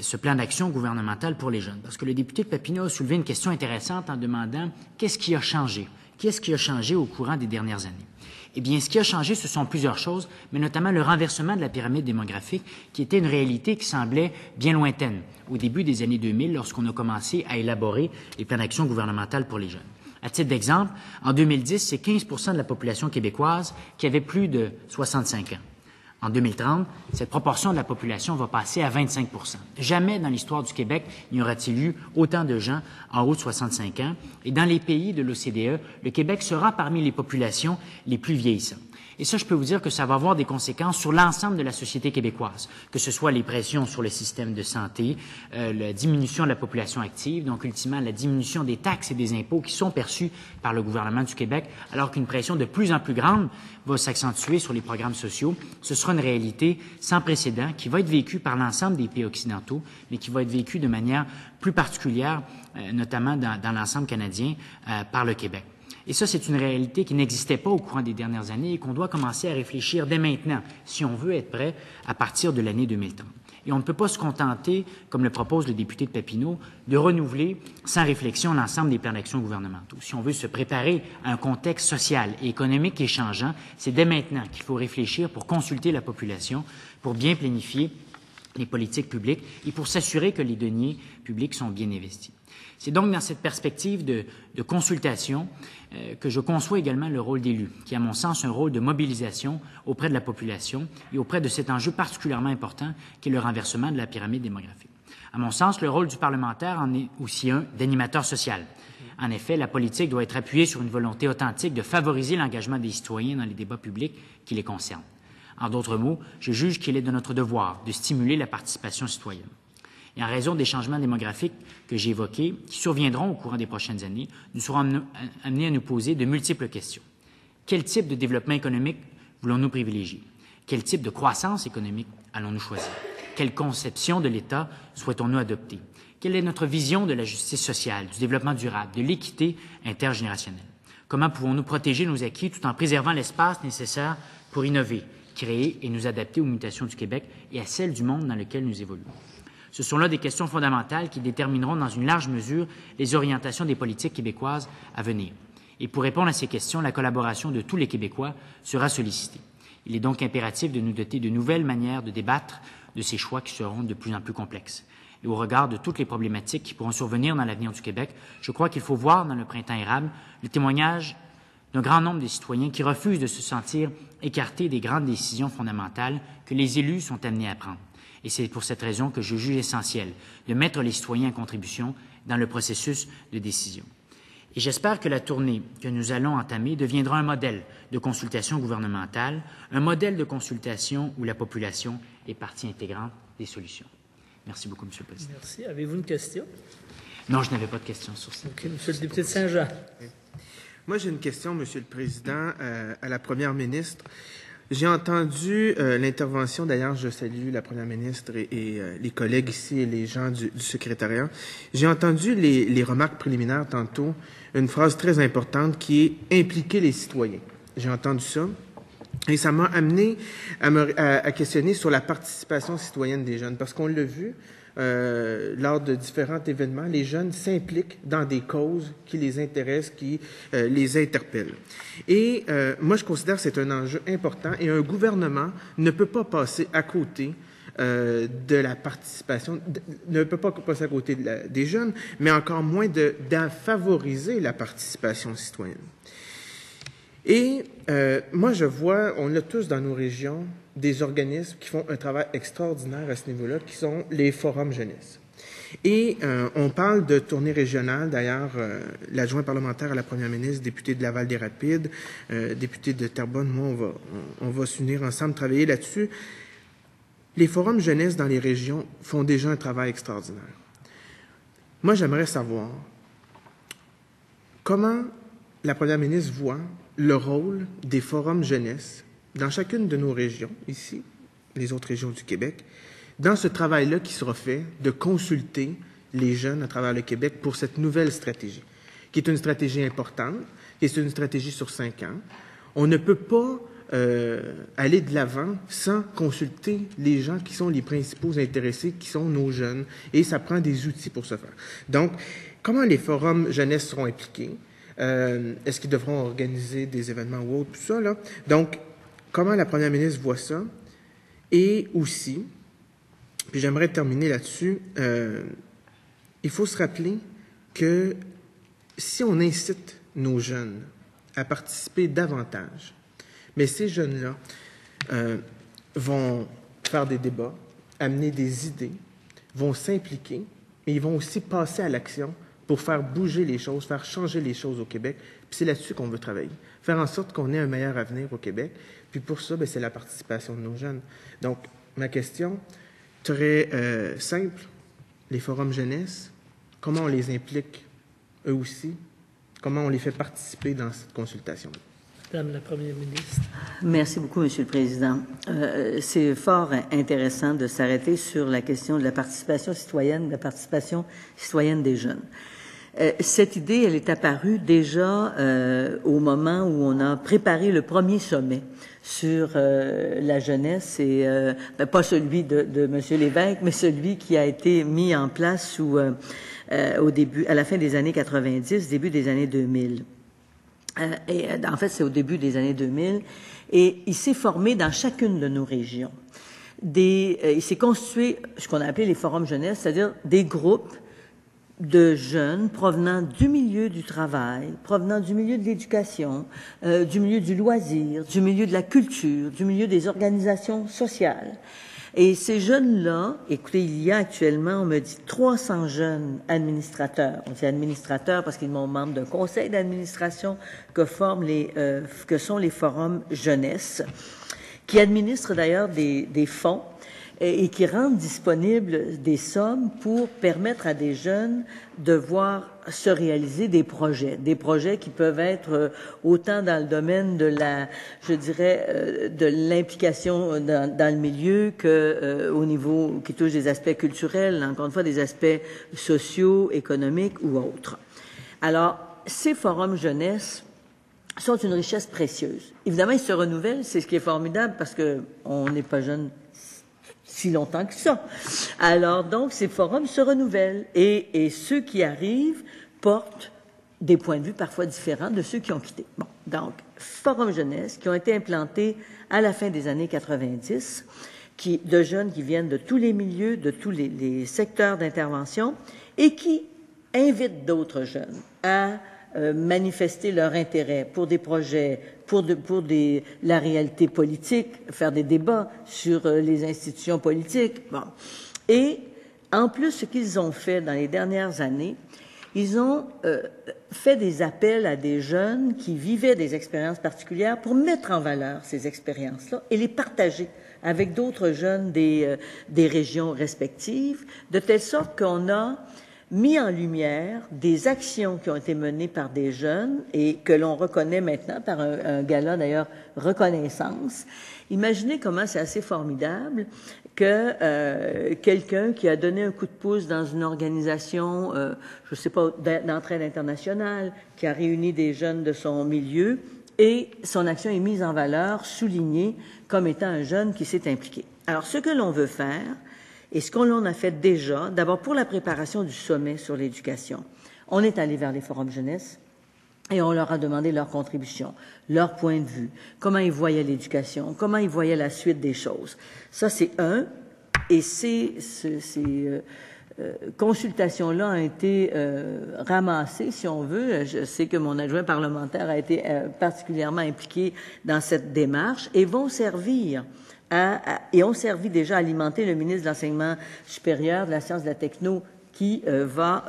ce plan d'action gouvernemental pour les jeunes, parce que le député de Papineau a soulevé une question intéressante en demandant qu'est-ce qui a changé, Qu'est-ce qui a changé au courant des dernières années? Eh bien, ce qui a changé, ce sont plusieurs choses, mais notamment le renversement de la pyramide démographique, qui était une réalité qui semblait bien lointaine au début des années 2000, lorsqu'on a commencé à élaborer les plans d'action gouvernementales pour les jeunes. À titre d'exemple, en 2010, c'est 15 % de la population québécoise qui avait plus de 65 ans. En 2030, cette proportion de la population va passer à 25 %. Jamais dans l'histoire du Québec n'y aura-t-il eu autant de gens en haut de 65 ans. Et dans les pays de l'OCDE, le Québec sera parmi les populations les plus vieillissantes. Et ça, je peux vous dire que ça va avoir des conséquences sur l'ensemble de la société québécoise, que ce soit les pressions sur le système de santé, la diminution de la population active, donc ultimement la diminution des taxes et des impôts qui sont perçus par le gouvernement du Québec, alors qu'une pression de plus en plus grande va s'accentuer sur les programmes sociaux. Ce sera une réalité sans précédent qui va être vécue par l'ensemble des pays occidentaux, mais qui va être vécue de manière plus particulière, notamment dans l'ensemble canadien, par le Québec. Et ça, c'est une réalité qui n'existait pas au courant des dernières années et qu'on doit commencer à réfléchir dès maintenant, si on veut être prêt à partir de l'année 2030. Et on ne peut pas se contenter, comme le propose le député de Papineau, de renouveler sans réflexion l'ensemble des plans d'action gouvernementaux. Si on veut se préparer à un contexte social et économique qui est changeant, c'est dès maintenant qu'il faut réfléchir pour consulter la population, pour bien planifier les politiques publiques et pour s'assurer que les deniers publics sont bien investis. C'est donc dans cette perspective de consultation que je conçois également le rôle d'élu, qui est à mon sens un rôle de mobilisation auprès de la population et auprès de cet enjeu particulièrement important qui est le renversement de la pyramide démographique. À mon sens, le rôle du parlementaire en est aussi un d'animateur social. En effet, la politique doit être appuyée sur une volonté authentique de favoriser l'engagement des citoyens dans les débats publics qui les concernent. En d'autres mots, je juge qu'il est de notre devoir de stimuler la participation citoyenne. Et en raison des changements démographiques que j'ai évoqués, qui surviendront au courant des prochaines années, nous serons amenés à nous poser de multiples questions. Quel type de développement économique voulons-nous privilégier? Quel type de croissance économique allons-nous choisir? Quelle conception de l'État souhaitons-nous adopter? Quelle est notre vision de la justice sociale, du développement durable, de l'équité intergénérationnelle? Comment pouvons-nous protéger nos acquis tout en préservant l'espace nécessaire pour innover, créer et nous adapter aux mutations du Québec et à celles du monde dans lequel nous évoluons? Ce sont là des questions fondamentales qui détermineront dans une large mesure les orientations des politiques québécoises à venir. Et pour répondre à ces questions, la collaboration de tous les Québécois sera sollicitée. Il est donc impératif de nous doter de nouvelles manières de débattre de ces choix qui seront de plus en plus complexes. Et au regard de toutes les problématiques qui pourront survenir dans l'avenir du Québec, je crois qu'il faut voir dans le printemps érable le témoignage d'un grand nombre de citoyens qui refusent de se sentir écartés des grandes décisions fondamentales que les élus sont amenés à prendre. Et c'est pour cette raison que je juge essentiel de mettre les citoyens en contribution dans le processus de décision. Et j'espère que la tournée que nous allons entamer deviendra un modèle de consultation gouvernementale, un modèle de consultation où la population est partie intégrante des solutions. Merci beaucoup, M. le Président. Merci. Avez-vous une question? Non, je n'avais pas de question sur ça. OK. Monsieur le député de Saint-Jean. Moi, j'ai une question, Monsieur le Président, à la Première ministre. J'ai entendu l'intervention, d'ailleurs, je salue la Première ministre et les collègues ici et les gens du secrétariat. J'ai entendu les remarques préliminaires tantôt, une phrase très importante qui est « impliquer les citoyens ». J'ai entendu ça et ça m'a amené à questionner sur la participation citoyenne des jeunes, parce qu'on l'a vu, lors de différents événements, les jeunes s'impliquent dans des causes qui les intéressent, qui les interpellent. Et moi, je considère que c'est un enjeu important et un gouvernement ne peut pas passer à côté de la participation, ne peut pas passer à côté des jeunes, mais encore moins de favoriser la participation citoyenne. Et moi, je vois, on l'a tous dans nos régions, des organismes qui font un travail extraordinaire à ce niveau-là, qui sont les forums jeunesse. Et on parle de tournée régionale. D'ailleurs, l'adjoint parlementaire à la Première ministre, député de Laval-des-Rapides, député de Terrebonne, moi, on va s'unir ensemble, travailler là-dessus. Les forums jeunesse dans les régions font déjà un travail extraordinaire. Moi, j'aimerais savoir comment la Première ministre voit le rôle des forums jeunesse dans chacune de nos régions, ici, les autres régions du Québec, dans ce travail-là qui sera fait de consulter les jeunes à travers le Québec pour cette nouvelle stratégie, qui est une stratégie importante, qui est une stratégie sur 5 ans. On ne peut pas aller de l'avant sans consulter les gens qui sont les principaux intéressés, qui sont nos jeunes, et ça prend des outils pour ce faire. Donc, comment les forums jeunesse seront impliqués? Est-ce qu'ils devront organiser des événements ou autre, tout ça, là? Donc, comment la première ministre voit ça? Et aussi, puis j'aimerais terminer là-dessus, il faut se rappeler que si on incite nos jeunes à participer davantage, mais ces jeunes-là vont faire des débats, amener des idées, vont s'impliquer, mais ils vont aussi passer à l'action pour faire bouger les choses, faire changer les choses au Québec. Puis c'est là-dessus qu'on veut travailler. Faire en sorte qu'on ait un meilleur avenir au Québec. Puis pour ça, c'est la participation de nos jeunes. Donc, ma question, très simple, les forums jeunesse, comment on les implique eux aussi? Comment on les fait participer dans cette consultation-là? Madame la Première ministre. Merci beaucoup, Monsieur le Président. C'est fort intéressant de s'arrêter sur la question de la participation citoyenne des jeunes. Cette idée, elle est apparue déjà au moment où on a préparé le premier sommet sur la jeunesse, et pas celui de Monsieur Lévesque, mais celui qui a été mis en place à la fin des années 90, début des années 2000. En fait, c'est au début des années 2000, et il s'est formé dans chacune de nos régions. Il s'est constitué ce qu'on a appelé les forums jeunesse, c'est-à-dire des groupes de jeunes provenant du milieu du travail, provenant du milieu de l'éducation, du milieu du loisir, du milieu de la culture, du milieu des organisations sociales. Et ces jeunes-là, écoutez, il y a actuellement, on me dit, 300 jeunes administrateurs. On dit administrateurs parce qu'ils sont membres d'un conseil d'administration que sont les forums jeunesse, qui administrent d'ailleurs des fonds et qui rendent disponibles des sommes pour permettre à des jeunes de voir se réaliser des projets qui peuvent être autant dans le domaine de de l'implication dans le milieu que au niveau qui touche des aspects culturels, encore une fois des aspects sociaux, économiques ou autres. Alors, ces forums jeunesse sont une richesse précieuse. Évidemment, ils se renouvellent, c'est ce qui est formidable parce que on n'est pas jeune si longtemps que ça. Alors, donc, ces forums se renouvellent et ceux qui arrivent portent des points de vue parfois différents de ceux qui ont quitté. Bon, donc, forums jeunesse qui ont été implantés à la fin des années 90, de jeunes qui viennent de tous les milieux, de tous les secteurs d'intervention et qui invitent d'autres jeunes à manifester leur intérêt pour des projets, pour la réalité politique, faire des débats sur les institutions politiques. Bon. Et en plus, ce qu'ils ont fait dans les dernières années, ils ont fait des appels à des jeunes qui vivaient des expériences particulières pour mettre en valeur ces expériences-là et les partager avec d'autres jeunes des régions respectives, de telle sorte qu'on a mis en lumière des actions qui ont été menées par des jeunes et que l'on reconnaît maintenant par un gala, d'ailleurs, reconnaissance. Imaginez comment c'est assez formidable que quelqu'un qui a donné un coup de pouce dans une organisation, je ne sais pas, d'entraide internationale, qui a réuni des jeunes de son milieu, et son action est mise en valeur, soulignée comme étant un jeune qui s'est impliqué. Alors, ce que l'on veut faire, et ce qu'on a fait déjà, d'abord pour la préparation du sommet sur l'éducation, on est allé vers les forums jeunesse et on leur a demandé leur contribution, leur point de vue, comment ils voyaient l'éducation, comment ils voyaient la suite des choses. Ça, c'est un, et ces consultations-là ont été ramassées, si on veut. Je sais que mon adjoint parlementaire a été particulièrement impliqué dans cette démarche et vont servir et ont servi déjà à alimenter le ministre de l'Enseignement supérieur, de la science et de la techno, qui va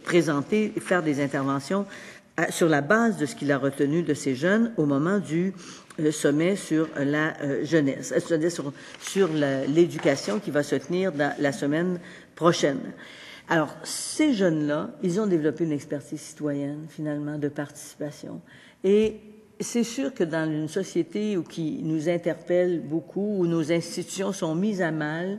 faire des interventions sur la base de ce qu'il a retenu de ces jeunes au moment du sommet sur la jeunesse, sur l'éducation qui va se tenir dans la semaine prochaine. Alors, ces jeunes-là, ils ont développé une expertise citoyenne, finalement, de participation. Et c'est sûr que dans une société qui nous interpelle beaucoup, où nos institutions sont mises à mal,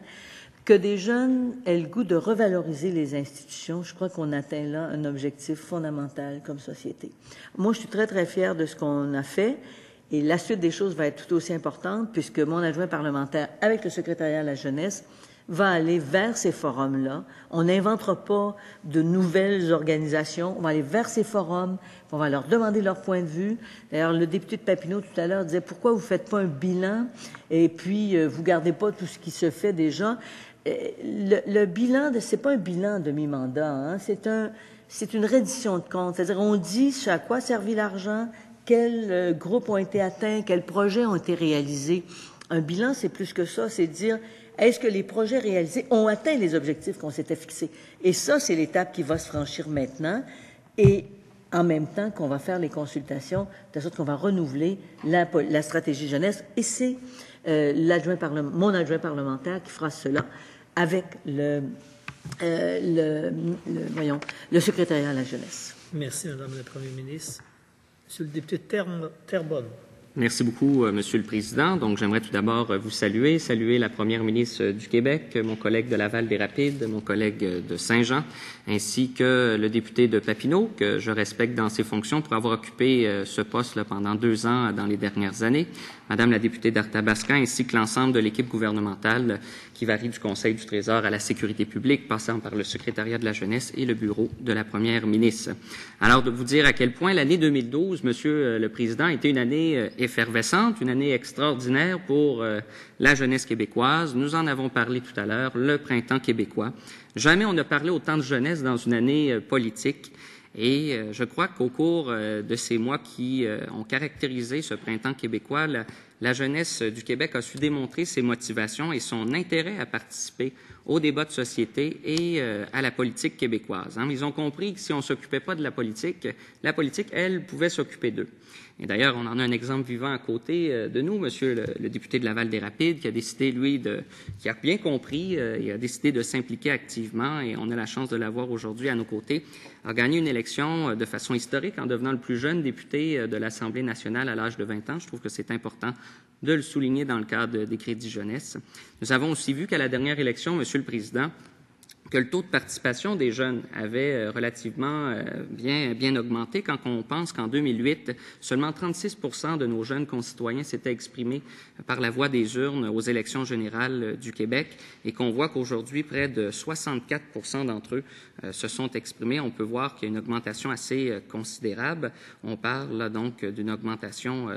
que des jeunes aient le goût de revaloriser les institutions, je crois qu'on atteint là un objectif fondamental comme société. Moi, je suis très, très fière de ce qu'on a fait et la suite des choses va être tout aussi importante puisque mon adjoint parlementaire, avec le secrétariat à la jeunesse, va aller vers ces forums-là. On n'inventera pas de nouvelles organisations. On va aller vers ces forums. On va leur demander leur point de vue. D'ailleurs, le député de Papineau tout à l'heure disait pourquoi vous faites pas un bilan et puis vous gardez pas tout ce qui se fait déjà. Le bilan, c'est pas un bilan de mi-mandat. Hein, c'est une reddition de comptes. C'est-à-dire, on dit à quoi a servi l'argent, quels groupes ont été atteints, quels projets ont été réalisés. Un bilan, c'est plus que ça. C'est dire est-ce que les projets réalisés ont atteint les objectifs qu'on s'était fixés? Et ça, c'est l'étape qui va se franchir maintenant. Et en même temps qu'on va faire les consultations, de sorte qu'on va renouveler la stratégie jeunesse. Et c'est mon adjoint parlementaire qui fera cela avec le secrétariat à la jeunesse. Merci, Madame la Première ministre. Monsieur le député Terrebonne. Merci beaucoup, Monsieur le Président. Donc, j'aimerais tout d'abord vous saluer la Première ministre du Québec, mon collègue de Laval-des-Rapides, mon collègue de Saint-Jean, ainsi que le député de Papineau, que je respecte dans ses fonctions pour avoir occupé ce poste-là pendant 2 ans dans les dernières années, Madame la députée d'Arthabasca, ainsi que l'ensemble de l'équipe gouvernementale qui varie du Conseil du Trésor à la sécurité publique, passant par le secrétariat de la jeunesse et le bureau de la Première ministre. Alors, de vous dire à quel point l'année 2012, Monsieur le Président, était une année effervescente, une année extraordinaire pour la jeunesse québécoise. Nous en avons parlé tout à l'heure, le printemps québécois. Jamais on n'a parlé autant de jeunesse dans une année politique. Et je crois qu'au cours de ces mois qui ont caractérisé ce printemps québécois, la jeunesse du Québec a su démontrer ses motivations et son intérêt à participer au débat de société et à la politique québécoise. Hein. Ils ont compris que si on ne s'occupait pas de la politique, elle, pouvait s'occuper d'eux. Et d'ailleurs, on en a un exemple vivant à côté de nous, Monsieur le député de Laval-des-Rapides, qui a décidé, lui, qui a bien compris, il a décidé de s'impliquer activement, et on a la chance de l'avoir aujourd'hui à nos côtés, a gagné une élection de façon historique en devenant le plus jeune député de l'Assemblée nationale à l'âge de 20 ans. Je trouve que c'est important de le souligner dans le cadre des crédits jeunesse. Nous avons aussi vu qu'à la dernière élection, Monsieur le Président, que le taux de participation des jeunes avait relativement bien augmenté quand on pense qu'en 2008, seulement 36 % de nos jeunes concitoyens s'étaient exprimés par la voie des urnes aux élections générales du Québec et qu'on voit qu'aujourd'hui, près de 64 % d'entre eux se sont exprimés. On peut voir qu'il y a une augmentation assez considérable. On parle là, donc d'une augmentation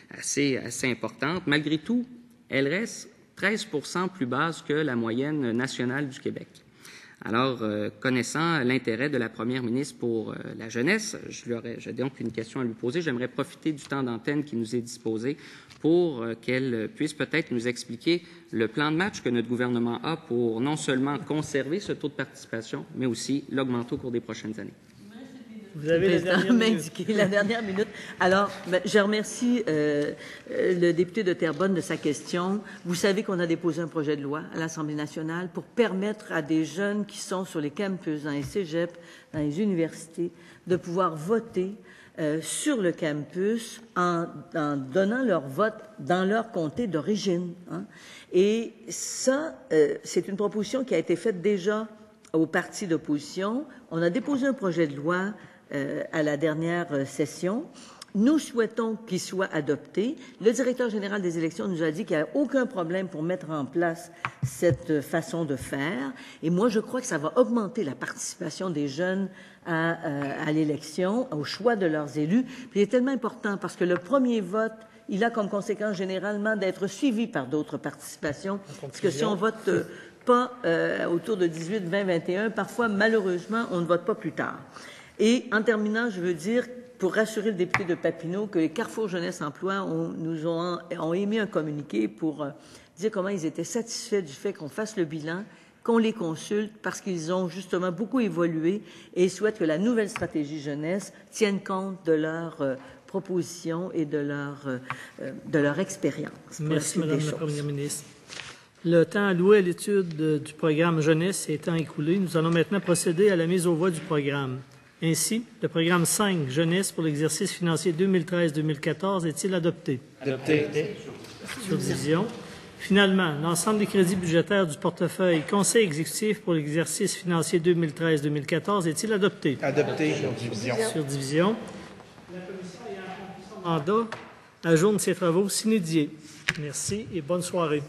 assez importante. Malgré tout, elle reste 13 % plus basse que la moyenne nationale du Québec. Alors, connaissant l'intérêt de la Première ministre pour la jeunesse, j'ai donc une question à lui poser. J'aimerais profiter du temps d'antenne qui nous est disposé pour qu'elle puisse peut-être nous expliquer le plan de match que notre gouvernement a pour non seulement conserver ce taux de participation, mais aussi l'augmenter au cours des prochaines années. Vous avez la dernière minute. Alors, je remercie le député de Terrebonne de sa question. Vous savez qu'on a déposé un projet de loi à l'Assemblée nationale pour permettre à des jeunes qui sont sur les campus, dans les cégeps, dans les universités, de pouvoir voter sur le campus en donnant leur vote dans leur comté d'origine. Hein. Et ça, c'est une proposition qui a été faite déjà aux partis d'opposition. On a déposé un projet de loi à la dernière session. Nous souhaitons qu'il soit adopté. Le directeur général des élections nous a dit qu'il n'y a aucun problème pour mettre en place cette façon de faire. Et moi, je crois que ça va augmenter la participation des jeunes à l'élection, au choix de leurs élus. Puis il est tellement important parce que le premier vote, il a comme conséquence généralement d'être suivi par d'autres participations. Parce que si on vote pas autour de 18, 20, 21, parfois, malheureusement, on ne vote pas plus tard. Et en terminant, je veux dire, pour rassurer le député de Papineau, que les Carrefour Jeunesse Emploi ont émis un communiqué pour dire comment ils étaient satisfaits du fait qu'on fasse le bilan, qu'on les consulte, parce qu'ils ont justement beaucoup évolué et souhaitent que la nouvelle stratégie jeunesse tienne compte de leurs propositions et de leur expérience. Merci, Madame la Première ministre. Le temps alloué à l'étude du programme jeunesse étant écoulé, nous allons maintenant procéder à la mise aux voix du programme. Ainsi, le programme 5, jeunesse pour l'exercice financier 2013-2014, est-il adopté? Adopté. Sur division. Finalement, l'ensemble des crédits budgétaires du portefeuille Conseil exécutif pour l'exercice financier 2013-2014 est-il adopté? Adopté. Sur division. Sur division. La commission ayant accompli son mandat ajourne ses travaux sine die. Merci et bonne soirée.